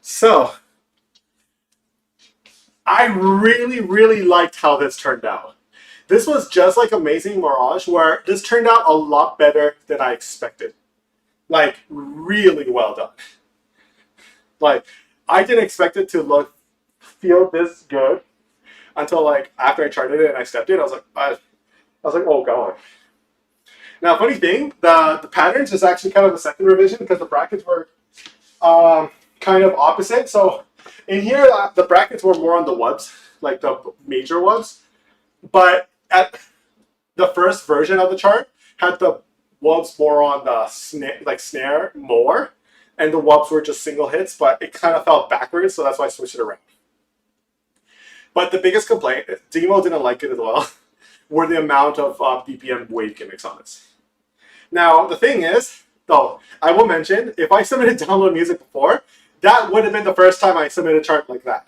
So I really liked how this turned out. This was just like Amazing Mirage, where this turned out a lot better than I expected. Like, really well done. Like, I didn't expect it to feel this good until like after I tried it and I stepped in. I was like, oh god. Now, funny thing, the patterns is actually kind of a second revision because the brackets were kind of opposite. So in here, the brackets were more on the wubs, like the major wubs. But at the first version of the chart had the wubs more on the snare more, and the wubs were just single hits, but it kind of felt backwards, so that's why I switched it around. But the biggest complaint, Demo didn't like it as well, were the amount of BPM wave gimmicks on this. Now, the thing is, though, I will mention, if I submitted download music before, that would have been the first time I submitted a chart like that.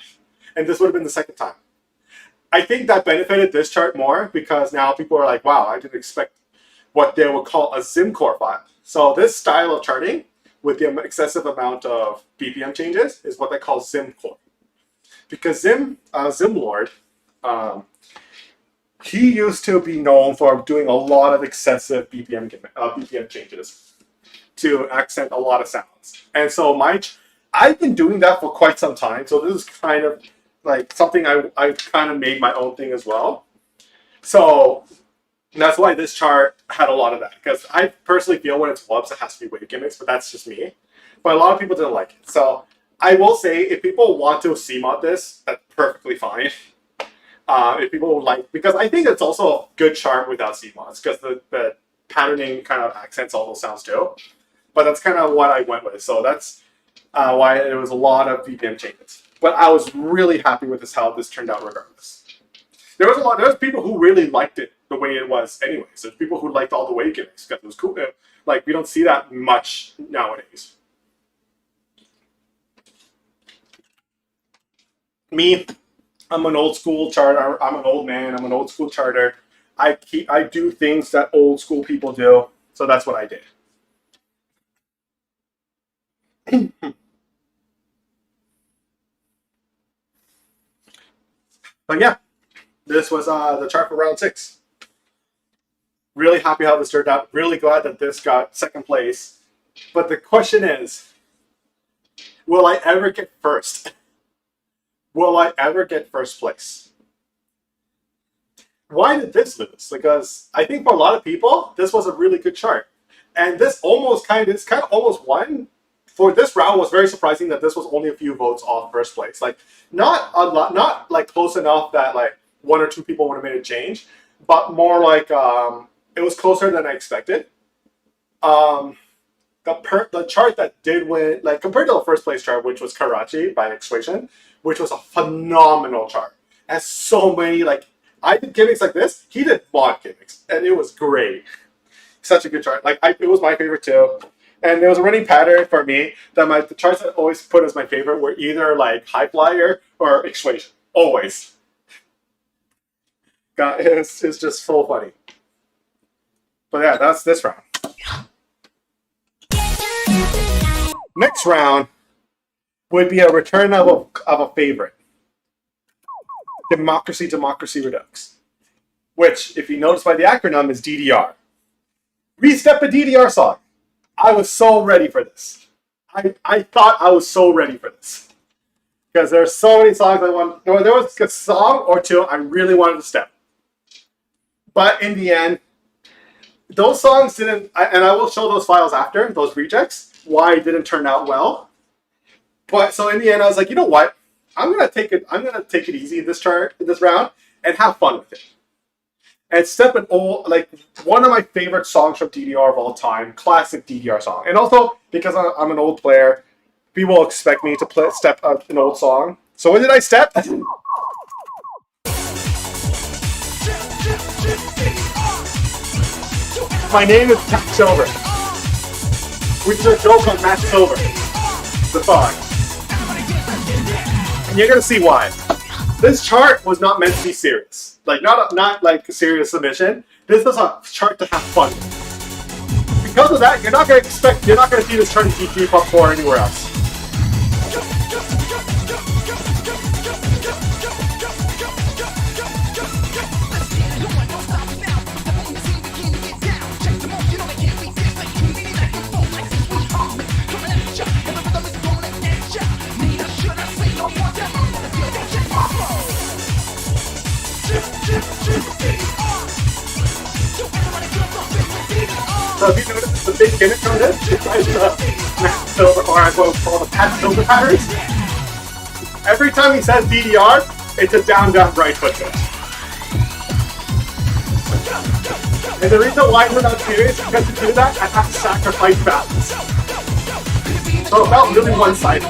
And this would have been the second time. I think that benefited this chart more because now people are like, wow, I didn't expect what they would call a Zimcore file. So this style of charting with the excessive amount of BPM changes is what they call Zimcore. Because Zimlord, he used to be known for doing a lot of excessive BPM changes to accent a lot of sounds. And so I've been doing that for quite some time. So this is kind of like something I kind of made my own thing as well. So that's why this chart had a lot of that. Because I personally feel when it's wubs, it has to be wave gimmicks, but that's just me. But a lot of people didn't like it. So I will say, if people want to CMOD this, that's perfectly fine. If people would like, because I think it's also a good chart without CMODs, because the patterning kind of accents all those sounds too. But that's kind of what I went with. So that's why there was a lot of BPM changes. But I was really happy with how this turned out regardless. There was people who really liked it the way it was anyways. There's people who liked all the wave gimmicks because it was cool. Like, we don't see that much nowadays. Me, I'm an old school charter. I'm an old man. I'm an old school charter. I do things that old school people do. So that's what I did. But yeah, this was the chart for round 6. Really happy how this turned out. Really glad that this got second place. But the question is, will I ever get first? Will I ever get first place? Why did this lose? Because I think for a lot of people, this was a really good chart. And this kind of almost won. For this round, was very surprising that this was only a few votes off first place. Like, not a lot, not like close enough that like 1 or 2 people would have made a change, but more like it was closer than I expected. The chart that did win, like compared to the first place chart, which was Karachi by Extraction, which was a phenomenal chart. It has so many, like, I did gimmicks like this, he did mod gimmicks, and it was great. Such a good chart. Like, it was my favorite too. And there was a running pattern for me that the charts I always put as my favorite were either like High Flyer or Extraction. Always. God, it's just so funny. But yeah, that's this round. Next round would be a return of a favorite. Democracy Redux. Which, if you notice by the acronym, is DDR. Restep a DDR song. I was so ready for this. I thought I was so ready for this. Because there are so many songs I want. There was a song or two I really wanted to step. But in the end, those songs didn't, and I will show those files after, those rejects, why it didn't turn out well. But so in the end, I was like, you know what? I'm gonna take it easy in this round and have fun with it. And step an old, like one of my favorite songs from DDR of all time, classic DDR song. And also because I'm an old player, people expect me to step an old song. So what did I step? My name is Matt Silver, which is a joke on Matt Silver, the song. And you're gonna see why. This chart was not meant to be serious. Like not like a serious submission. This is a chart to have fun with. Because of that, you're not gonna see this chart in GG Pop 4 or anywhere else. So if you notice the big gimmick on this, it's Matt Silver, or I will call the Pat Silver patterns. Every time he says DDR, it's a down, right foot twist. And the reason why we're not serious is because to do that, I have to sacrifice balance. So it felt really one-sided.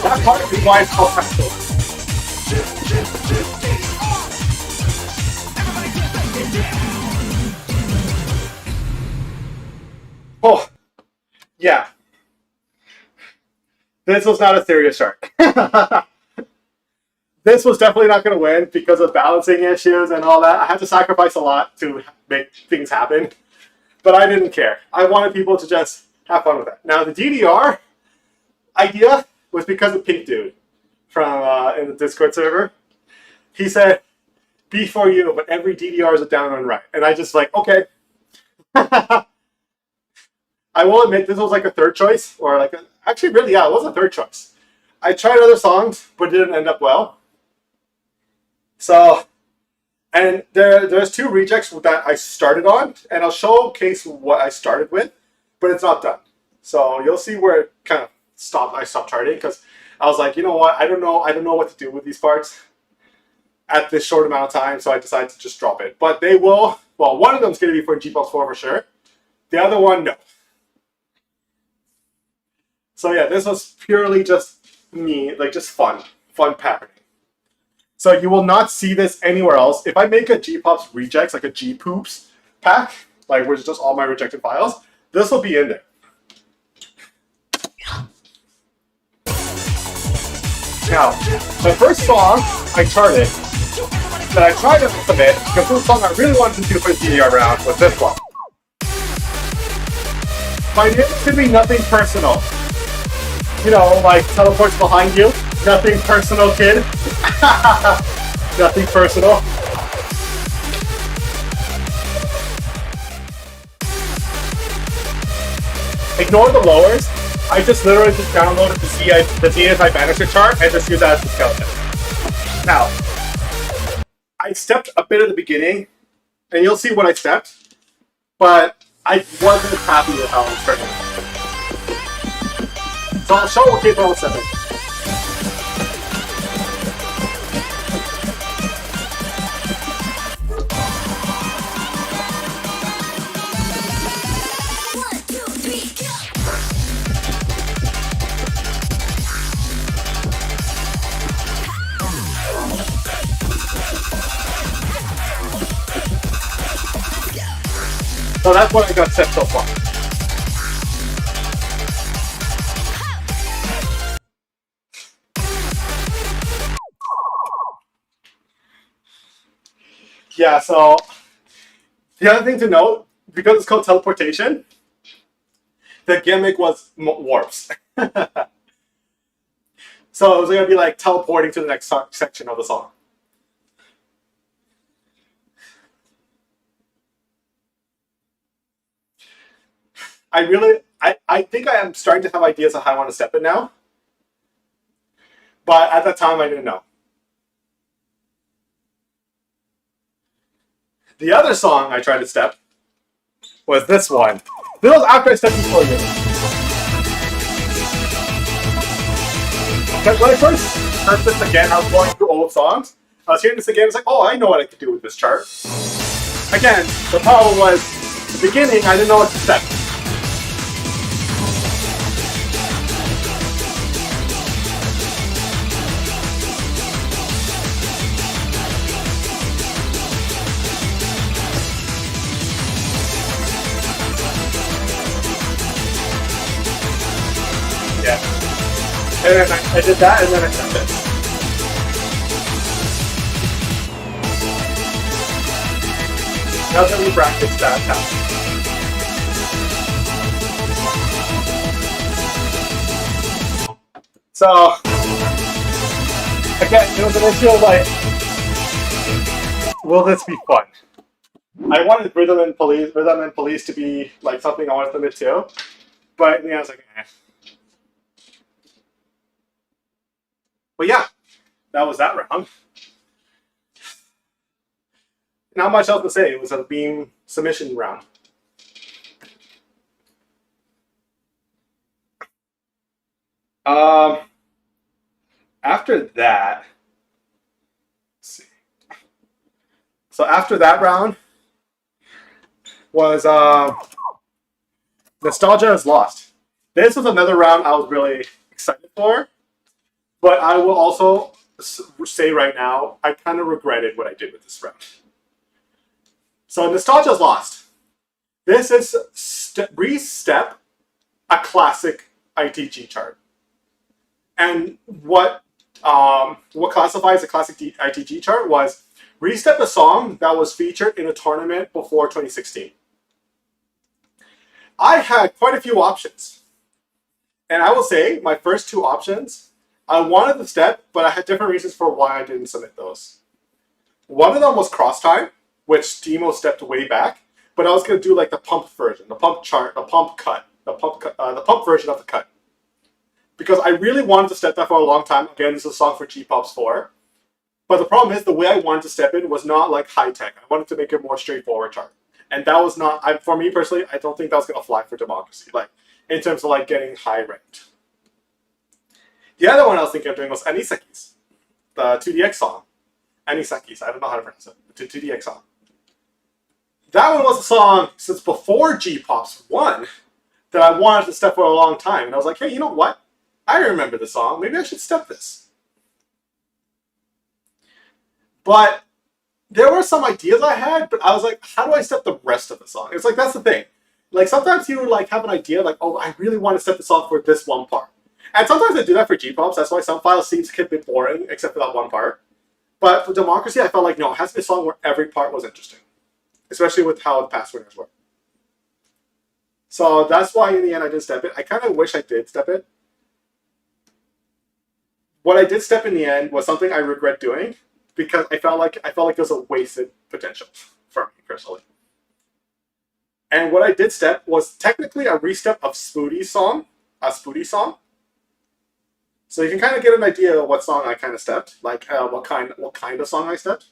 That part is why it's called practical. Oh, yeah. This was not a serious chart. This was definitely not going to win because of balancing issues and all that. I had to sacrifice a lot to make things happen, but I didn't care. I wanted people to just have fun with it. Now, the DDR idea was because of Pink Dude from in the Discord server. He said, "Be for you, but every DDR is a down and right." And I just like, okay. I will admit this was like a third choice, or like actually, really, yeah, it was a third choice. I tried other songs, but it didn't end up well. So, and there's two rejects that I started on, and I'll showcase what I started with, but it's not done. So you'll see where it kind of stopped. I stopped charting because I was like, you know what? I don't know what to do with these parts at this short amount of time. So I decided to just drop it. But they will. Well, one of them is going to be for G-Pulse 4 for sure. The other one, no. So yeah, this was purely just me, like just fun patterning. So you will not see this anywhere else. If I make a G-Pops rejects, like a G-Poops pack, like which is just all my rejected files, this will be in there. Now, the first song I charted, that I tried to submit, the first song I really wanted to do for the DDR round was this one. My name should be nothing personal. You know, like teleports behind you. Nothing personal, kid. Nothing personal. Ignore the lowers. I just literally just downloaded the CSI Banisher chart and just use that as a skeleton. Now, I stepped a bit at the beginning, and you'll see what I stepped, but I wasn't happy with how it was turning out. So I'll show what came from stepping. So that's what I got set so far. Yeah, so the other thing to note, because it's called teleportation, The gimmick was warps. So it was gonna be like teleporting to the next section of the song. I think I am starting to have ideas of how I want to step it now. But at that time, I didn't know. The other song I tried to step was this one. This was after I stepped before you. Because when I first heard this again, I was going through old songs. I was hearing this again, it's like, oh, I know what I could do with this chart. Again, the problem was, the beginning, I didn't know what to step. Yeah. And then I did that, and then I stepped it. Now that we practice that now. So, again, it was an issue of like, will this be fun? I wanted Rhythm and Police to be like something I wanted them to too, but in the end, I was like, eh. But yeah, that was that round. Not much else to say. It was a beam submission round. After that, let's see. So after that round was Nostalgia is Lost. This was another round I was really excited for, but I will also say right now, I kind of regretted what I did with this round. So Nostalgia is Lost. This is re-step a classic ITG chart. And what classifies a classic ITG chart was re-step a song that was featured in a tournament before 2016. I had quite a few options. And I will say, my first two options, I wanted to step, but I had different reasons for why I didn't submit those. One of them was Cross Time, which Demo stepped way back, but I was going to do like the pump version, the pump chart, the pump version of the cut. Because I really wanted to step that for a long time. Again, this is a song for G-Pop's 4. But the problem is, the way I wanted to step in was not like high-tech. I wanted to make it more straightforward chart. And that was not, for me personally, I don't think that was going to fly for Democracy, like, in terms of like getting high ranked. The other one I was thinking of doing was Anisaki's, the 2DX song. Anisaki's, I don't know how to pronounce it, the 2DX song. That one was a song since before G-Pop's 1 that I wanted to step for a long time. And I was like, hey, you know what? I remember the song. Maybe I should step this. But there were some ideas I had, but I was like, how do I step the rest of the song? It's like, that's the thing. Like, sometimes you like have an idea, like, oh, I really want to step the song for this one part. And sometimes I do that for G-Pops. That's why some files seem to get a bit boring, except for that one part. But for Democracy, I felt like, no, it has to be a song where every part was interesting. Especially with how the past winners were. So that's why in the end I didn't step it. I kind of wish I did step it. What I did step in the end was something I regret doing because I felt like it was a wasted potential for me personally. And what I did step was technically a restep of Spoody's song, a Spoody song. So you can kind of get an idea of what song I kind of stepped, like what kind of song I stepped.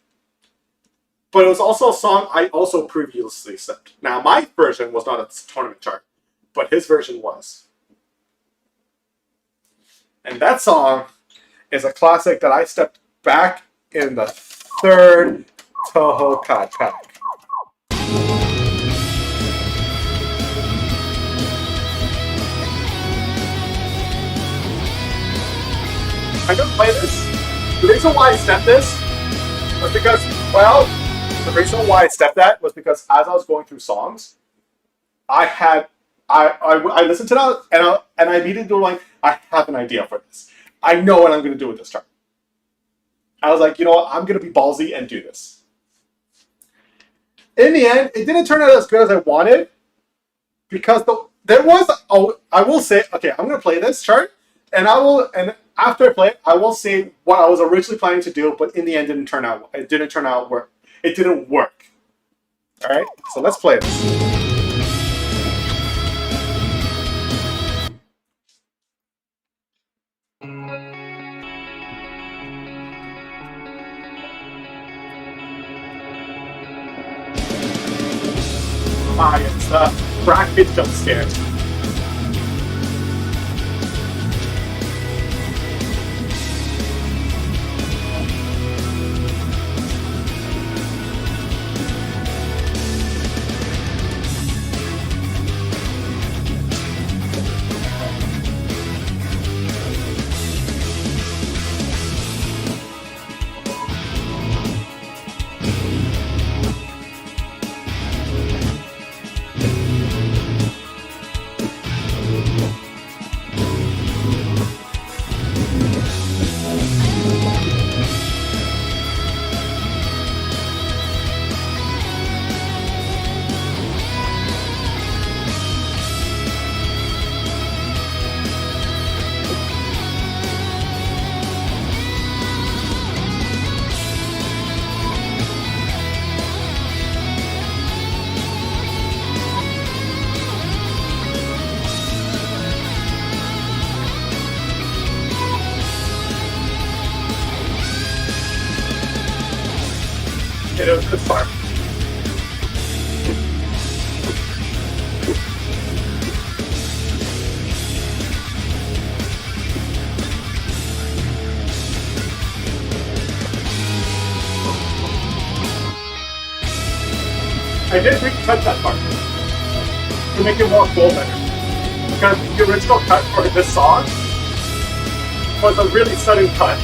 But it was also a song I also previously stepped. Now my version was not a tournament chart, but his version was. And that song is a classic that I stepped back in the third Toho Cut pack. I'm gonna play this. The reason why I stepped this was because, well, the reason why I stepped that was because as I was going through songs, I listened to that and I immediately was like, I have an idea for this. I know what I'm going to do with this chart. I was like, you know what? I'm going to be ballsy and do this. In the end, it didn't turn out as good as I wanted because there was. Oh, I will say. Okay, I'm gonna play this chart, and and after I play it, I will say what I was originally planning to do, but in the end, didn't turn out. It didn't turn out work. It didn't work. All right, so let's play this. Ah, it's the bracket jump scare. It was good fun. I did recut that part to make it more full better. Because the original cut for this song was a really sudden cut.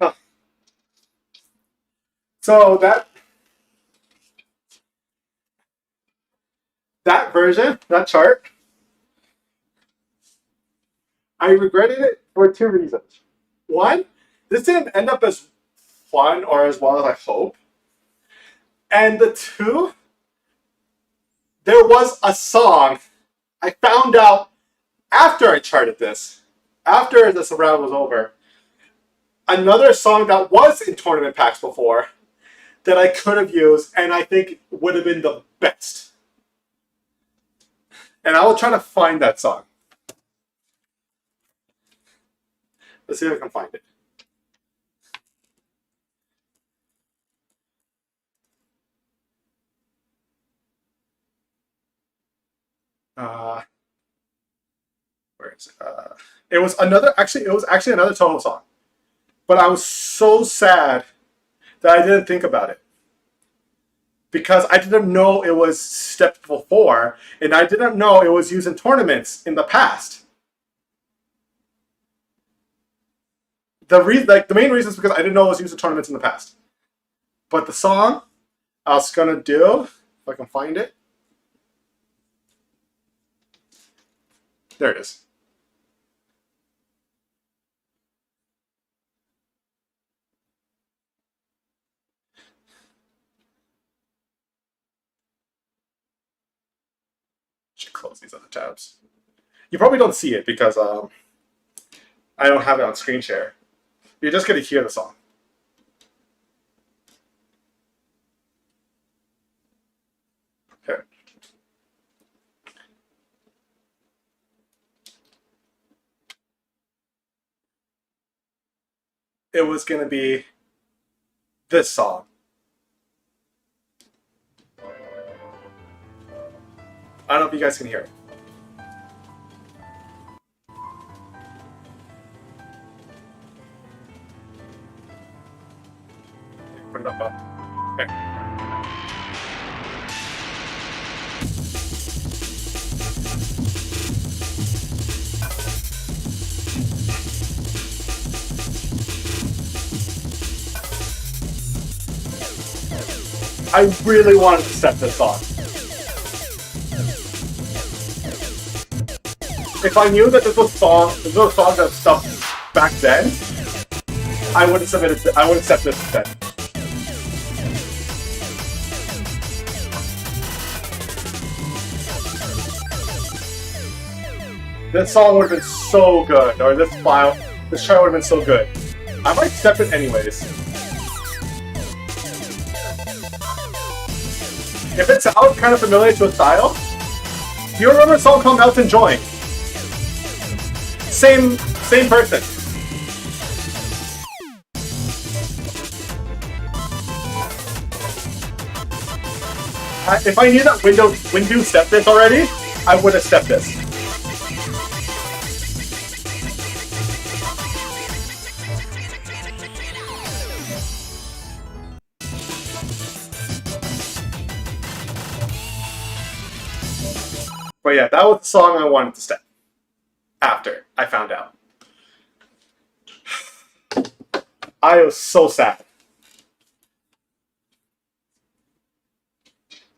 Huh. So that version, that chart, I regretted it for two reasons. One, this didn't end up as fun or as well as I hope. And the two, there was a song I found out after I charted this, after this round was over, another song that was in tournament packs before that I could have used and I think would have been the best. And I will try to find that song. Let's see if I can find it. Where is it? It was another. Actually, it was actually another Toho song, but I was so sad that I didn't think about it because I didn't know it was Step 4, and I didn't know it was used in tournaments in the past. The main reason is because I didn't know it was used in tournaments in the past. But the song I was gonna do, if I can find it, there it is. Should close these other tabs. You probably don't see it because I don't have it on screen share. You're just gonna hear the song. Okay. It was gonna be this song. I don't know if you guys can hear it. opened up. Okay. I really wanted to set this song. If I knew that this was a song that stuff back then, I would have submitted. I would have set this instead. This song would have been so good, or this track would have been so good. I might step it anyways. If it sounds kind of familiar to a style, do you remember a song called Elton Joy? Same person. If I knew that Windu stepped this already, I would have stepped this. But yeah, that was the song I wanted to step. After I found out. I was so sad.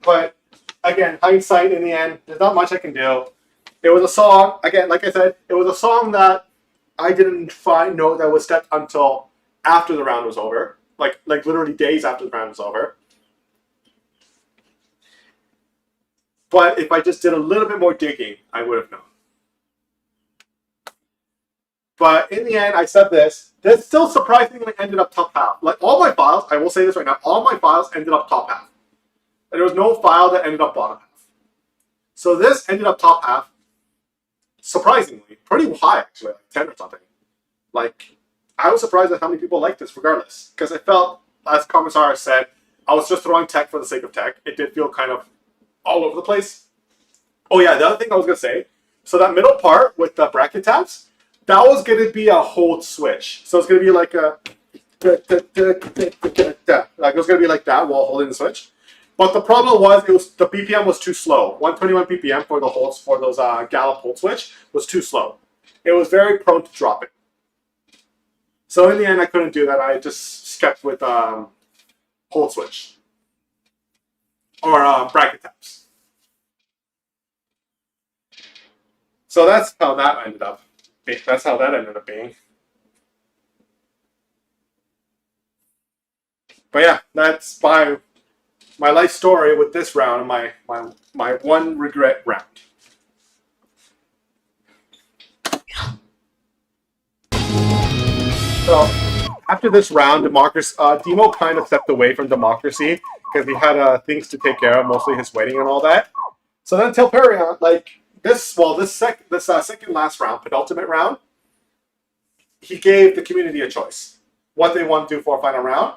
But again, hindsight in the end, there's not much I can do. It was a song, again, like I said, it was a song that I didn't know that was stepped until after the round was over. Like literally days after the round was over. But if I just did a little bit more digging, I would have known. But in the end, I said this. This still surprisingly ended up top half. Like all my files, I will say this right now, all my files ended up top half. And there was no file that ended up bottom half. So this ended up top half, surprisingly, pretty high actually, like 10 or something. Like, I was surprised at how many people liked this regardless. Because I felt, as Commissar said, I was just throwing tech for the sake of tech. It did feel kind of all over the place. Oh yeah, the other thing I was going to say, so that middle part with the bracket tabs, that was going to be a hold switch. So it's going to be like a, like it was going to be like that while holding the switch. But the problem was, the BPM was too slow. 121 BPM for the holds for those gallop hold switch was too slow. It was very prone to dropping. So in the end, I couldn't do that. I just kept with hold switch or bracket tabs. So that's how that ended up. That's how that ended up being. But yeah, that's my life story with this round, my one regret round. So after this round, Demo kind of stepped away from Democracy because he had things to take care of, mostly his wedding and all that. So then Telperion, like this second last round, penultimate round, he gave the community a choice, what they want to do for a final round.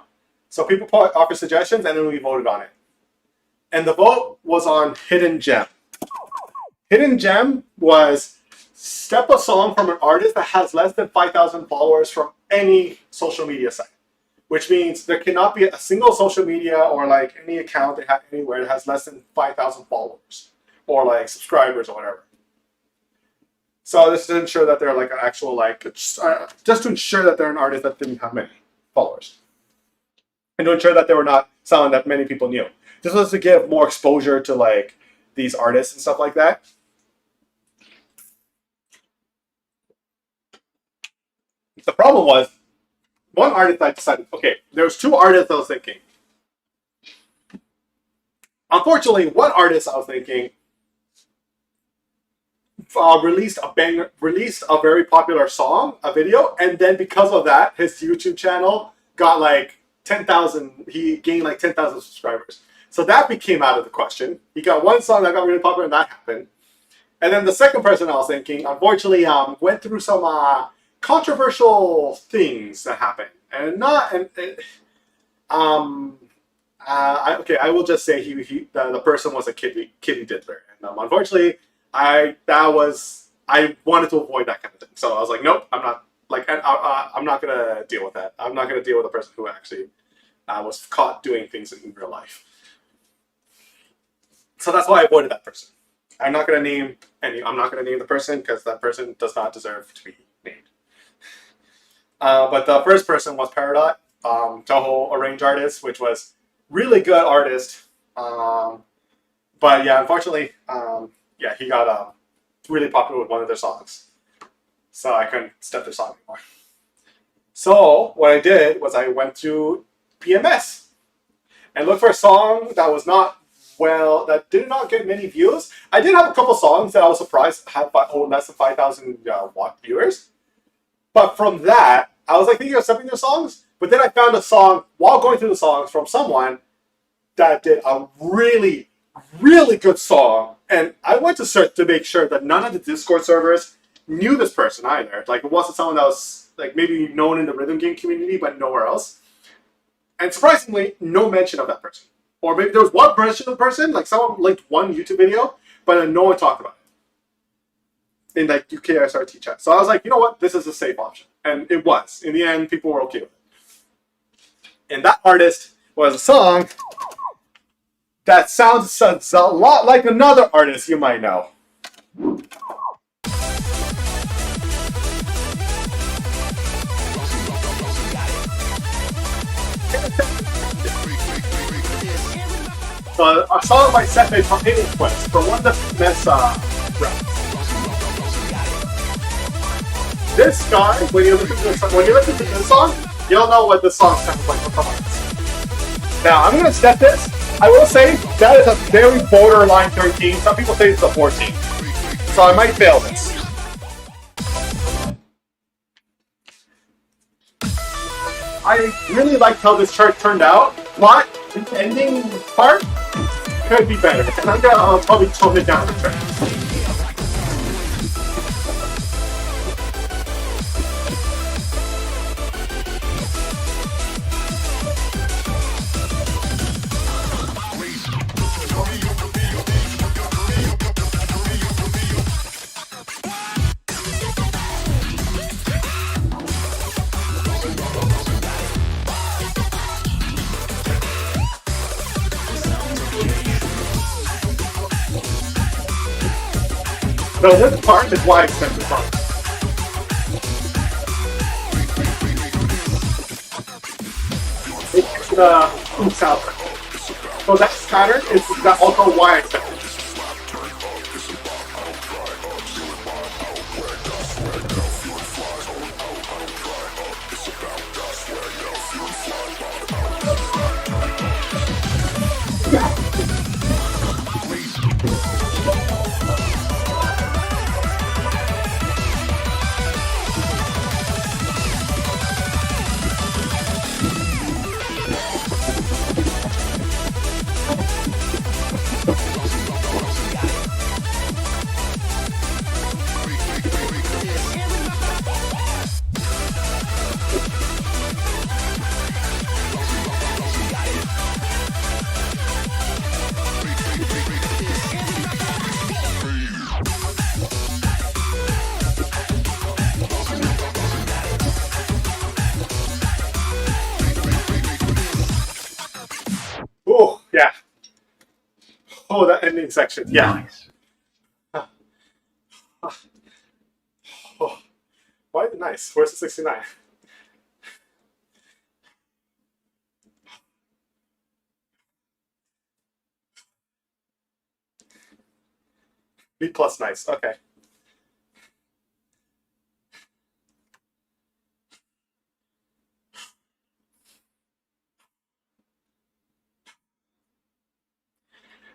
So people offered suggestions, and then we voted on it. And the vote was on Hidden Gem. Hidden Gem was step a song from an artist that has less than 5,000 followers from any social media site. Which means there cannot be a single social media or like any account they have anywhere that has less than 5,000 followers or like subscribers or whatever. So this to ensure that they're like an actual just to ensure that they're an artist that didn't have many followers. And to ensure that they were not someone that many people knew. This was to give more exposure to like these artists and stuff like that. The problem was, one artist I decided, okay, there was two artists I was thinking. Unfortunately, one artist I was thinking released a very popular song, a video, and then because of that, his YouTube channel got like 10,000, he gained like 10,000 subscribers. So that became out of the question. He got one song that got really popular and that happened. And then the second person I was thinking, unfortunately, went through some controversial things that happened. And I will just say the person was a Kitty Diddler. And unfortunately, I wanted to avoid that kind of thing. So I was like, nope, I'm not. Like, I'm not gonna deal with that. I'm not gonna deal with a person who actually was caught doing things in real life. So that's why I avoided that person. I'm not going to name the person because that person does not deserve to be named. But the first person was Peridot, Toho arrange artist, which was really good artist. But yeah, unfortunately, he got really popular with one of their songs. So I couldn't step their song anymore. So what I did was I went to PMS and looked for a song that was not that did not get many views. I did have a couple songs that I was surprised had less than 5,000 viewers. But from that, I was like thinking of stepping their songs. But then I found a song while going through the songs from someone that did a really, really good song. And I went to search to make sure that none of the Discord servers knew this person either. Like it wasn't someone that was like maybe known in the rhythm game community, but nowhere else. And surprisingly, no mention of that person. Or maybe there was one mention of the person, like someone linked one YouTube video, but then no one talked about it in like UKSRT chat. So I was like, you know what, this is a safe option. And it was. In the end, people were okay with it. And that artist was a song that sounds a lot like another artist you might know. So a song by Sepe Pompeian Quest for one of the best reps. This guy, when you listen to this song, you'll know what this song sounds like. Now I'm gonna step this. I will say that is a very borderline 13. Some people say it's a 14. So I might fail this. I really liked how this chart turned out, but the ending part could be better. And I'm gonna probably tone it down a bit. So this part is why I spent the song. It's the sound. So that pattern is also why I spent it. Oh, yeah. Oh, that ending section. Yeah. Nice. Oh, why nice? Where's the 69? B plus nice. Okay.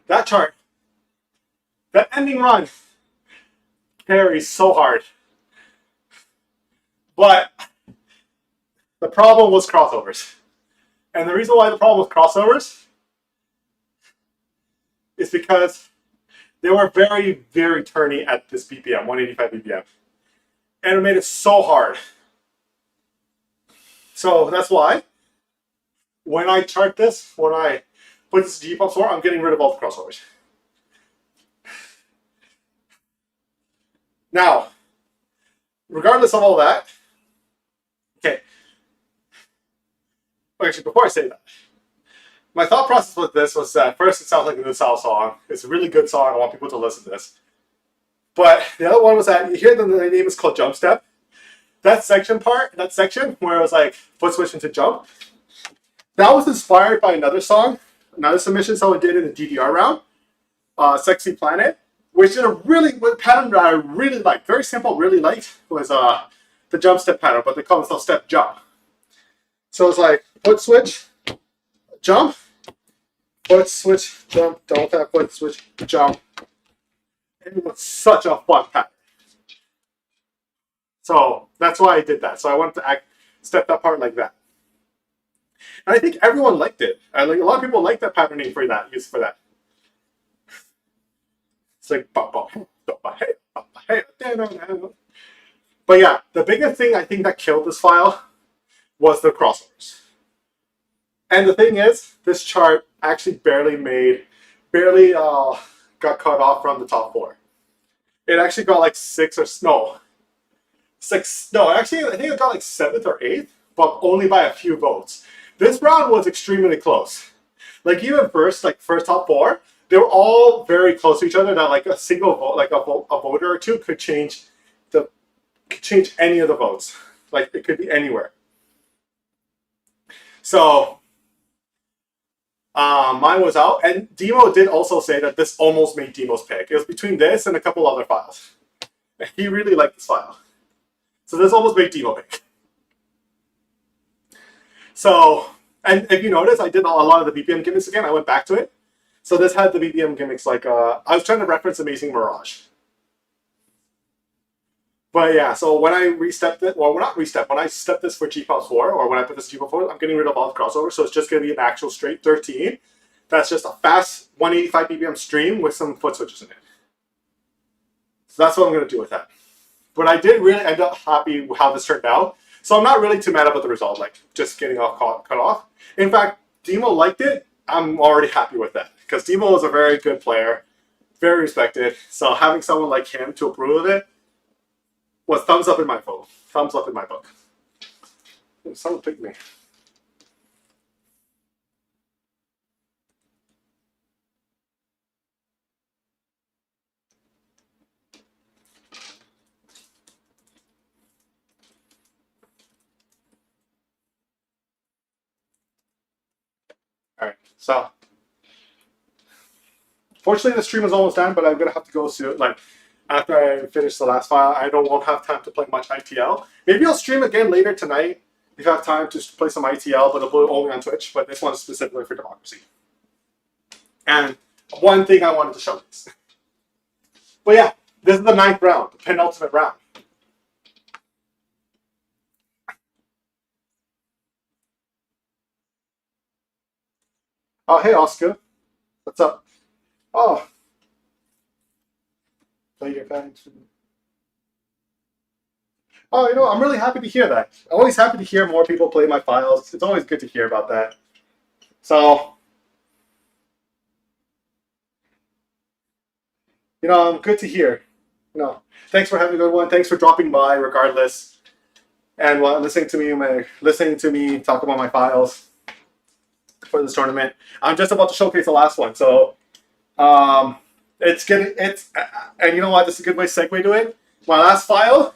That chart, that ending run carries so hard. But the problem was crossovers. And the reason why the problem was crossovers is because they were very, very turny at this BPM, 185 BPM. And it made it so hard. So that's why when I chart this, when I put this G-pop score, I'm getting rid of all the crossovers. Now, regardless of all that, okay, actually, before I say that, my thought process with this was that first it sounds like a new style song. It's a really good song. I want people to listen to this. But the other one was that you hear the name is called Jump Step. That section where it was like foot switch into jump, that was inspired by another song, another submission someone did in the DDR round, Sexy Planet, which is a really good pattern that I really liked. Very simple, really liked, was the jump step pattern, but they call it step jump. So it's like foot switch, jump, foot switch, jump, don't tap, foot switch, jump. It was such a fun pattern. So that's why I did that. So I wanted to step that part like that. And I think everyone liked it. A lot of people liked that patterning for that, used for that. It's like, but yeah, the biggest thing I think that killed this file was the crossovers. And the thing is, this chart actually barely got cut off from the top 4. It actually got like 6 or no. Actually, I think it got like 7th or 8th, but only by a few votes. This round was extremely close. Like even first top 4, they were all very close to each other. That like a single vote, like a voter or two, could change any of the votes. Like it could be anywhere. So mine was out, and Demo did also say that this almost made Demo's pick. It was between this and a couple other files. He really liked this file. So this almost made Demo pick. So, and if you notice, I did a lot of the BPM gimmicks again. I went back to it. So this had the BPM gimmicks like, I was trying to reference Amazing Mirage. But yeah, so when I restepped it, well, not restep, when I stepped this for GPOP 4, or when I put this in GPOP 4, I'm getting rid of all the crossovers. So it's just going to be an actual straight 13. That's just a fast 185 BPM stream with some foot switches in it. So that's what I'm going to do with that. But I did really end up happy with how this turned out. So I'm not really too mad about the result, like just getting cut off. In fact, Demo liked it. I'm already happy with that. Because Demo is a very good player, very respected. So having someone like him to approve of it was thumbs up in my vote. Thumbs up in my book. Someone picked me. Alright, so fortunately the stream is almost done, but I'm gonna have to go soon. Like after I finish the last file, won't have time to play much ITL. Maybe I'll stream again later tonight if I have time to play some ITL, but it'll be only on Twitch. But this one's specifically for Democracy. And one thing I wanted to showcase. But yeah, this is the 9th round, the penultimate round. Oh, hey, Oscar. What's up? Oh. Play your fans. Oh, you know, I'm really happy to hear that. I'm always happy to hear more people play my files. It's always good to hear about that. So, you know, good to hear. You know, thanks for having a good one. Thanks for dropping by, regardless, and listening to me talk about my files for this tournament. I'm just about to showcase the last one, so and you know what? This is a good way to segue to it. My last file,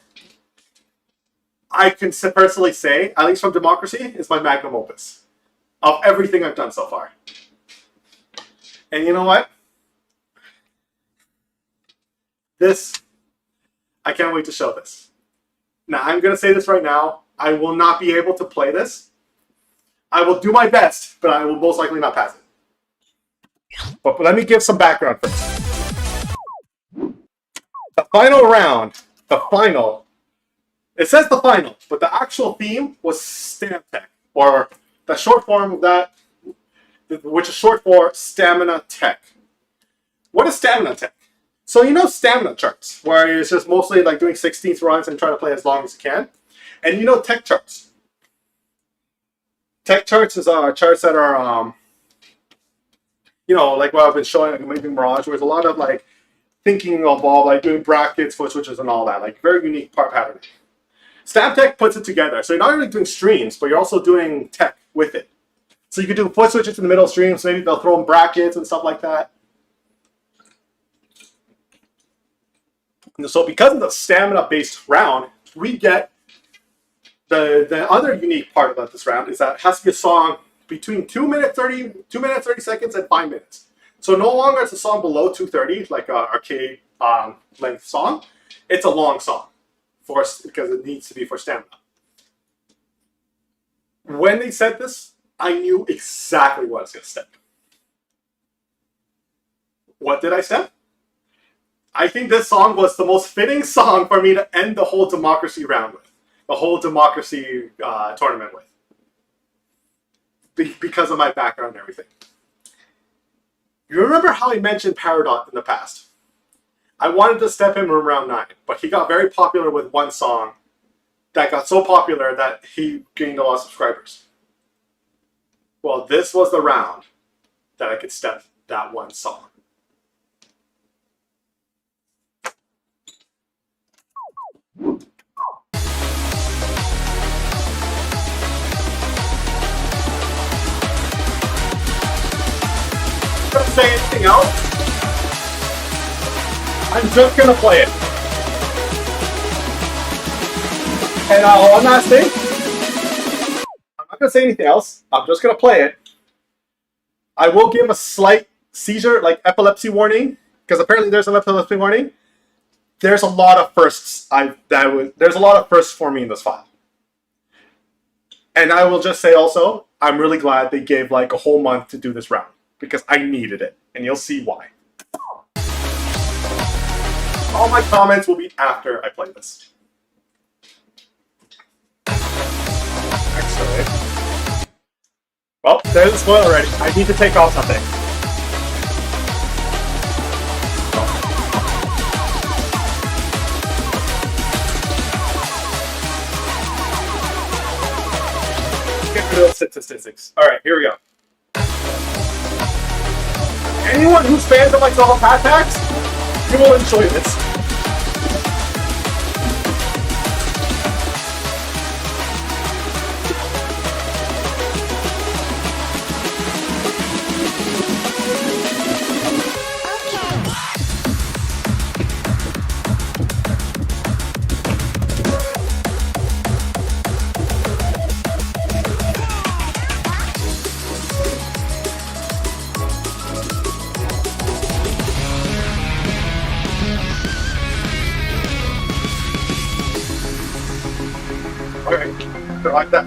I can personally say, at least from Democracy, is my magnum opus of everything I've done so far. And you know what? I can't wait to show this. Now, I'm going to say this right now. I will not be able to play this. I will do my best, but I will most likely not pass it. But let me give some background first. The final round, it says the final, but the actual theme was StamTech, or the short form of that, which is short for Stamina Tech. What is Stamina Tech? So you know stamina charts, where it's just mostly like doing 16th runs and trying to play as long as you can. And you know tech charts. Tech charts is charts that are, you know, like what I've been showing, like Amazing Mirage, where there's a lot of like thinking involved, like doing brackets, foot switches, and all that, like very unique part patterning. StamTech puts it together, so you're not only doing streams, but you're also doing tech with it. So you could do foot switches in the middle of streams. Maybe they'll throw in brackets and stuff like that. So because of the stamina-based round, we get the other unique part about this round is that it has to be a song between 2 minutes 30 seconds and 5 minutes. So no longer it's a song below 2:30 like an arcade length song. It's a long song because it needs to be for stamina. When they said this, I knew exactly what I was going to step. What did I step? I think this song was the most fitting song for me to end the whole Democracy round with. The whole Democracy tournament with. Because of my background and everything. You remember how I mentioned Paradot in the past? I wanted to step him in round 9, but he got very popular with one song that got so popular that he gained a lot of subscribers. Well, this was the round that I could step that one song. Don't say anything else. I'm just gonna play it. And one last thing. I'm not gonna say anything else. I'm just gonna play it. I will give a slight seizure, like epilepsy warning, because apparently there's an epilepsy warning. There's a lot of firsts. There's a lot of firsts for me in this file. And I will just say also, I'm really glad they gave like a whole month to do this round because I needed it, and you'll see why. All my comments will be after I play this. Excellent. Well, there's a spoiler already. I need to take off something. Get rid of those statistics. Alright, here we go. Anyone who's fans of like Double Pat Packs, you will enjoy this. Okay, so like that.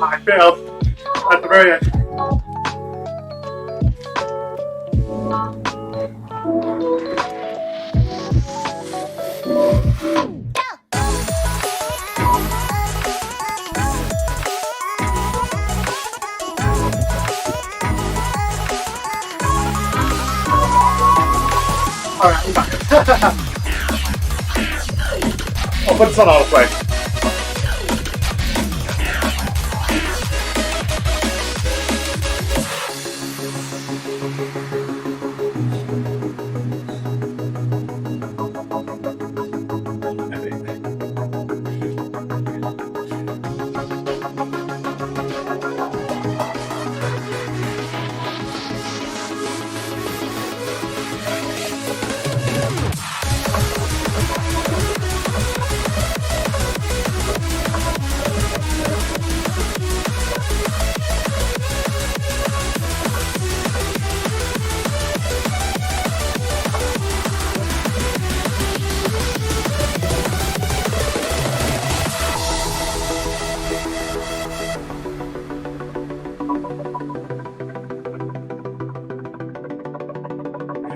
I failed at the very end. I'll put this on autoplay.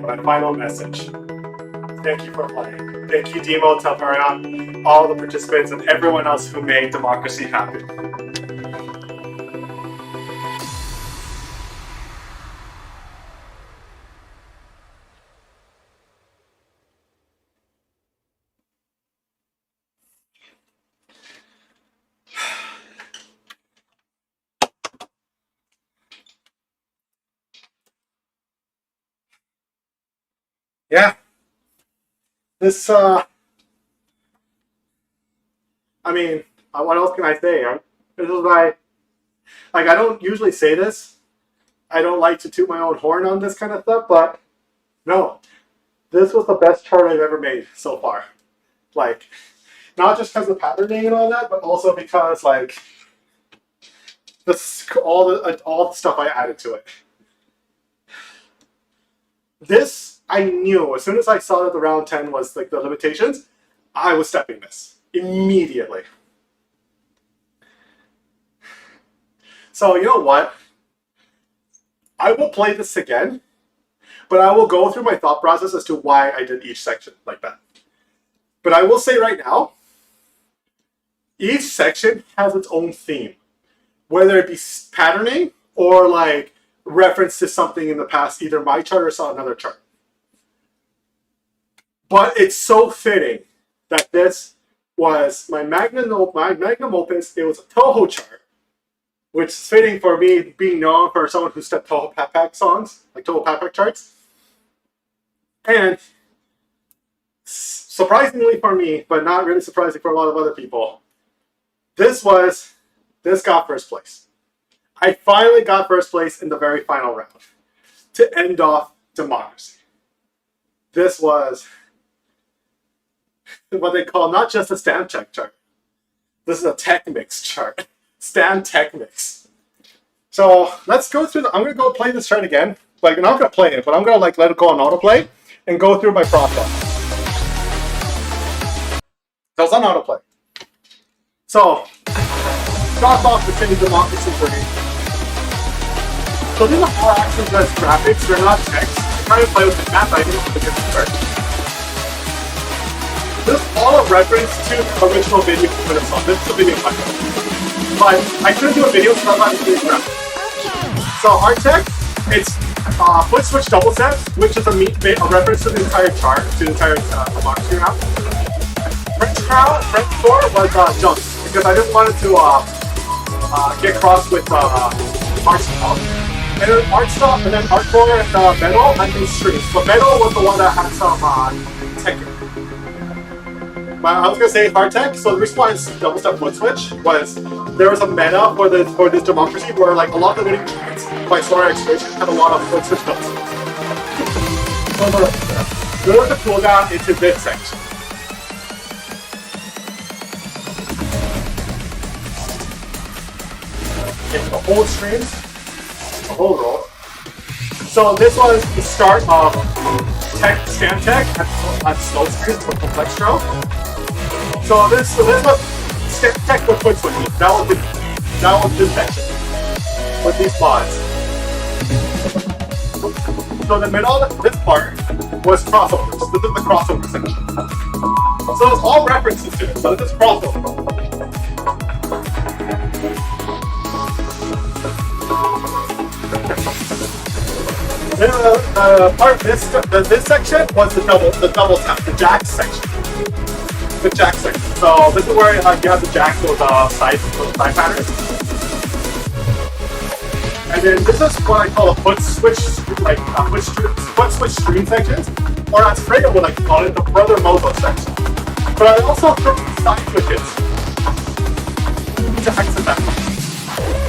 My final message. Thank you for playing. Thank you, Demo, Telparia, all the participants, and everyone else who made Democracy happen. Yeah. This, I mean, what else can I say? This is like, I don't usually say this. I don't like to toot my own horn on this kind of stuff, but no. This was the best chart I've ever made so far. Like, not just because of patterning and all that, but also because, like, this, all the stuff I added to it. This, I knew, as soon as I saw that the round 10 was, like, the limitations, I was stepping this. Immediately. So, you know what? I will play this again, but I will go through my thought process as to why I did each section like that. But I will say right now, each section has its own theme. Whether it be patterning or, like, reference to something in the past, either my chart or saw another chart. But it's so fitting that this was my magnum opus. It was a Toho chart, which is fitting for me being known for someone who stepped Toho Papak songs, like Toho Papak charts. And surprisingly for me, but not really surprising for a lot of other people, this got first place. I finally got first place in the very final round to end off Democracy. This was what they call not just a stand check chart. This is a tech mix chart. Stand tech mix. So let's go through I'm gonna go play this chart again. Like, I'm not gonna play it, but I'm gonna, like, let it go on autoplay and go through my process. So it's on autoplay. So start off with the Democracy brain. So these are all actions as graphics, they're not text. I'm trying to play with the map items to get started. This is all a reference to the original video for the song. This is a video clip. But I couldn't do a video so I'm not doing graphics. So art tech, it's foot switch double set, which is a reference to the entire chart, to the entire Democracy round. French core was jumps, because I didn't want it to get crossed with art style. And then art style, and then hardcore and metal, I think streams. But metal was the one that had some tech. I was gonna say hard tech. So the reason why it's double step foot switch was there was a meta for this Democracy where, like, a lot of the winning charts by Sora Exploration had a lot of foot switch builds. So there was a cooldown into this section. Into the whole streams, the whole roll. So this was the start of stand tech at slow streams for complex draw. So this was stand tech with foot switching. That was this section with these mods. So the middle of this part was crossovers. This is the crossover section. So it's all references to it. So this is crossover. Then the part of this section was the double tap, the jack section. The jack section. So this is where you have the jack with side patterns. And then this is what I call a foot switch, like foot switch stream sections, or as Freya would like to call it, the brother mozo section. But I also throw side switches to exit that.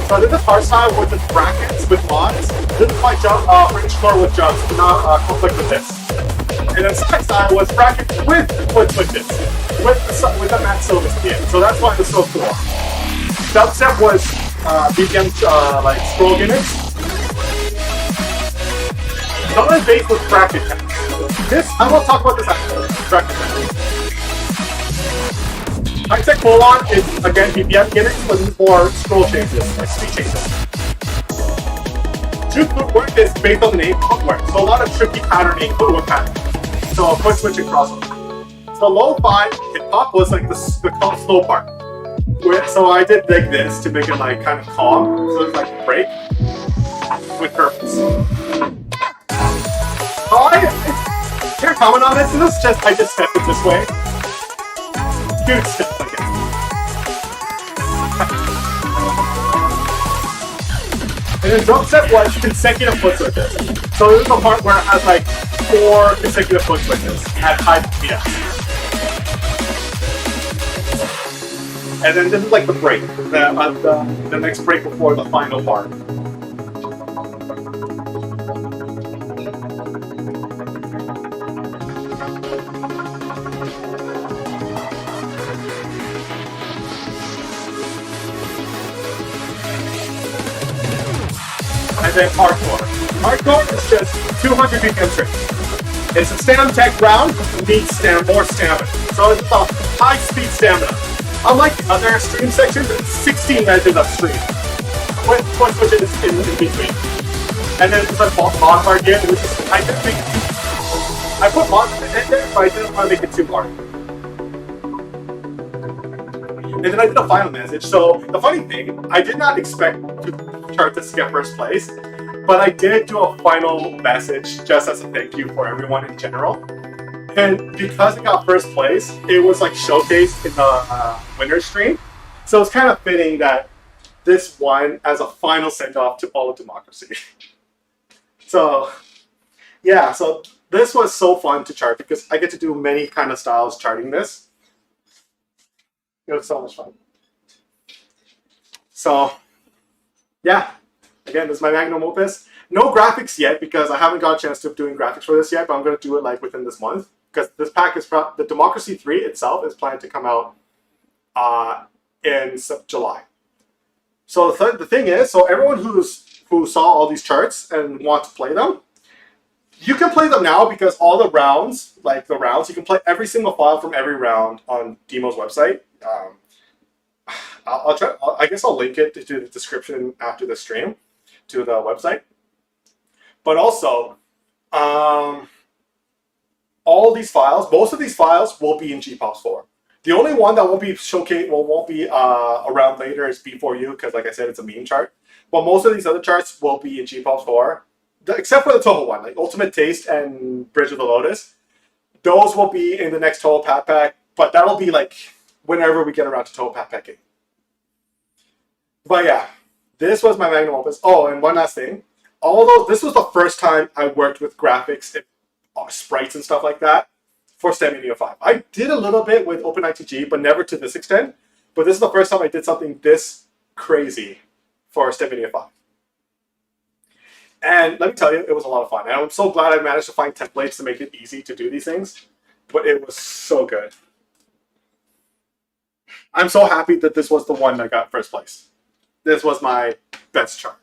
So this is hardstyle with the brackets with mods. This is my jump French floor with jumps, do not conflict with this. And then side style was brackets with foot switches, with the max syllabus at the end. So that's why it was so cool. Dubstep was BPM like scroll gimmicks. Drum and bass with bracket text. This I will talk about this after. Bracket text. High Tech Colon is again BPM gimmicks, but more scroll changes, like speed changes. Juke footwork is based on the name footwork, so a lot of tricky patterning footwork patterns. So quick switch and crossover. So lo-fi hip hop was like the slow part. So I did like this to make it like kind of calm, so it's like a break with purpose. Can't comment on this. This is just I just stepped it this way. Huge step, I guess. And then drum set was consecutive foot switches. So this is the part where it has like 4 consecutive foot switches at high BPM. And then this is like the break, the next break before the final part. And then hardcore. Hardcore is just 200 BPM straight. It's a stam tech round, needs more stamina. So it's a high speed stamina. Unlike the other stream sections, it's 16 measures of stream. With one switches in between. And then it's like mod hard again, which is I put mods in there, but I didn't want to make it too hard. And then I did a final message. So the funny thing, I did not expect to chart this to get first place, but I did do a final message just as a thank you for everyone in general. And because it got first place, it was like showcased in the winner's stream. So it's kind of fitting that this won as a final send-off to all of Dimocracy. So, yeah, so this was so fun to chart because I get to do many kind of styles charting this. It was so much fun. So, yeah, again, this is my magnum opus. No graphics yet because I haven't got a chance to doing graphics for this yet, but I'm going to do it like within this month. Because this pack is the Dimocracy 3 itself is planned to come out in July. So the thing is, so everyone who saw all these charts and want to play them, you can play them now because all the rounds, you can play every single file from every round on Demo's website. I'll try. I guess I'll link it to the description after the stream to the website. But also, all these files, most of these files will be in GPOPs 4. The only one that won't be showcased, won't be around later is B4U because, like I said, it's a meme chart. But most of these other charts will be in GPOPs 4, except for the Toho one, like Ultimate Taste and Bridge of the Lotus. Those will be in the next Toho Pat Pack, but that'll be like whenever we get around to Toho Pat Packing. But yeah, this was my magnum opus. Oh, and one last thing. This was the first time I worked with graphics and sprites and stuff like that for Stepmania 5. I did a little bit with OpenITG, but never to this extent. But this is the first time I did something this crazy for Stepmania 5. And let me tell you, it was a lot of fun. And I'm so glad I managed to find templates to make it easy to do these things. But it was so good. I'm so happy that this was the one that got first place. This was my best chart.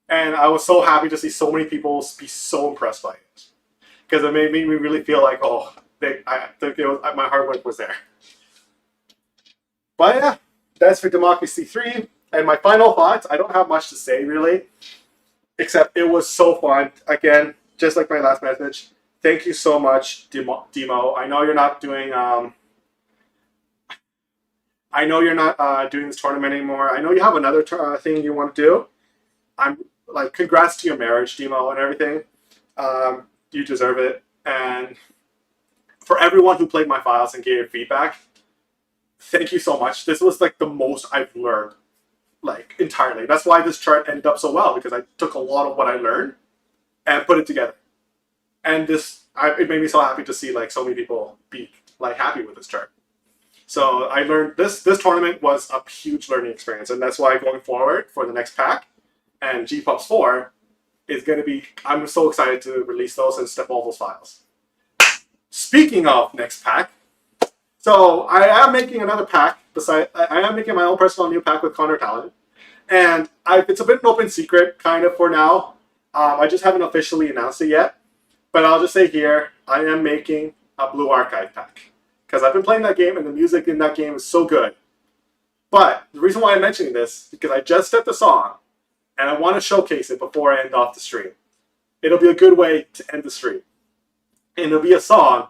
And I was so happy to see so many people be so impressed by it. Because it made me really feel like, oh, I think my hard work was there. But yeah, that's for Dimocracy 3. And my final thoughts, I don't have much to say really. Except it was so fun. Again, just like my last message, thank you so much, Demo. I know you're not doing doing this tournament anymore. I know you have another thing you want to do. like, congrats to your marriage, Demo, and everything. You deserve it. And for everyone who played my files and gave feedback, thank you so much. This was like the most I've learned, like, entirely. That's why this chart ended up so well, because I took a lot of what I learned and put it together. And it made me so happy to see like so many people be like happy with this chart. So I learned this tournament was a huge learning experience, and that's why going forward for the next pack and G-Pubs 4 is going to be, I'm so excited to release those and step all those files. Speaking of next pack, so I am making another pack. I am making my own personal new pack with Connor Talon, and it's a bit an open secret kind of for now. I just haven't officially announced it yet, but I'll just say here I am making a Blue Archive pack because I've been playing that game and the music in that game is so good. But the reason why I'm mentioning this is because I just set the song and I want to showcase it before I end off the stream. It'll be a good way to end the stream. And it'll be a song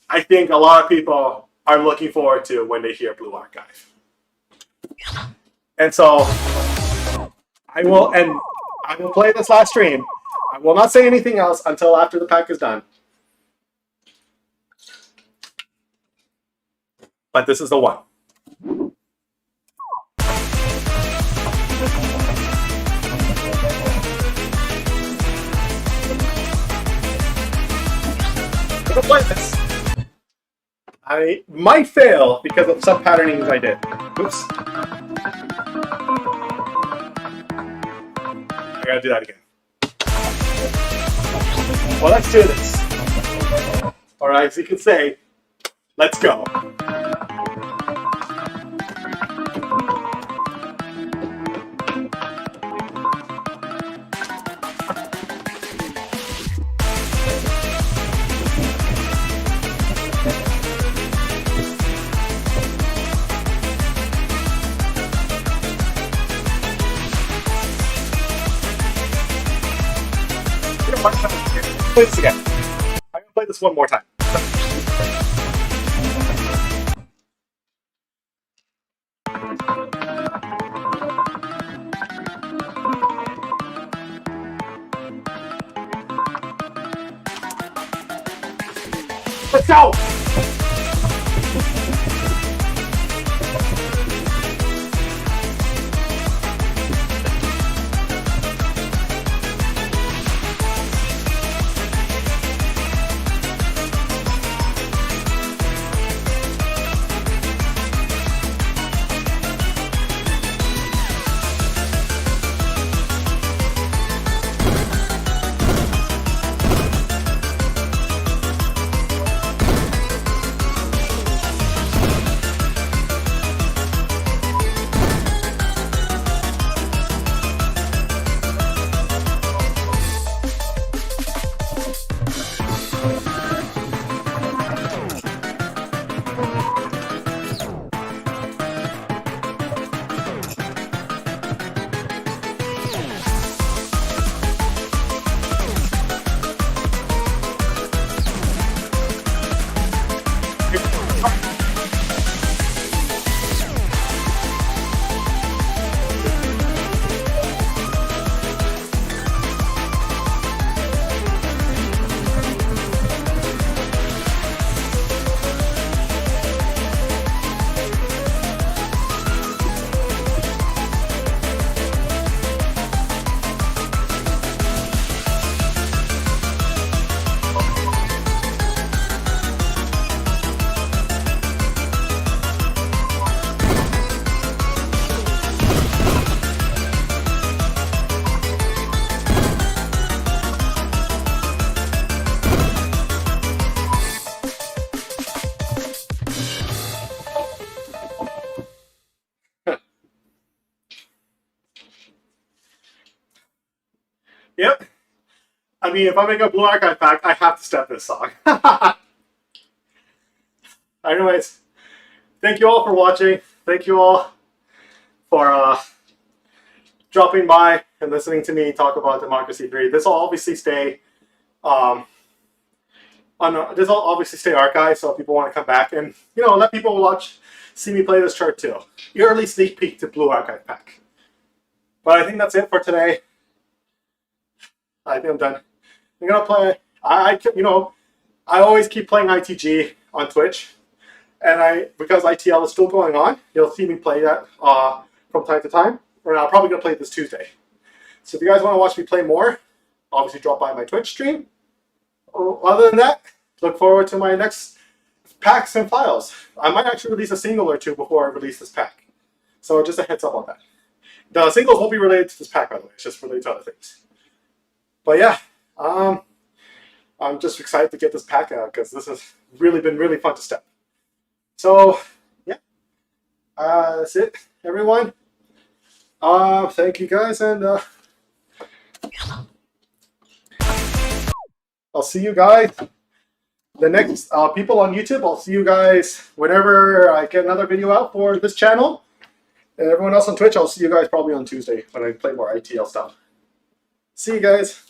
I think a lot of people are looking forward to when they hear Blue Archive. And so I will play this last stream. I will not say anything else until after the pack is done. But this is the one. I'm gonna play this. I might fail because of some patternings I did. Oops. I gotta do that again. Well, let's do this. All right, so you can say, let's go. Play this again. I'm gonna play this one more time. Let's go! Yep. I mean, if I make a Blue Archive pack, I have to step this song. Anyways, thank you all for watching. Thank you all for dropping by and listening to me talk about Democracy 3. This will obviously stay archived, so if people want to come back and let people see me play this chart too. Early sneak peek to Blue Archive pack. But I think that's it for today. I think I'm done. I'm gonna play. I always keep playing ITG on Twitch, and because ITL is still going on, you'll see me play that from time to time. And I'm probably gonna play it this Tuesday. So if you guys want to watch me play more, obviously drop by my Twitch stream. Other than that, look forward to my next packs and files. I might actually release a single or two before I release this pack. So just a heads up on that. The singles won't be related to this pack, by the way. It's just related to other things. But yeah, I'm just excited to get this pack out because this has really been really fun to step. So yeah, that's it, everyone. Thank you guys, and I'll see you guys. The next people on YouTube, I'll see you guys whenever I get another video out for this channel. And everyone else on Twitch, I'll see you guys probably on Tuesday when I play more ITL stuff. See you guys.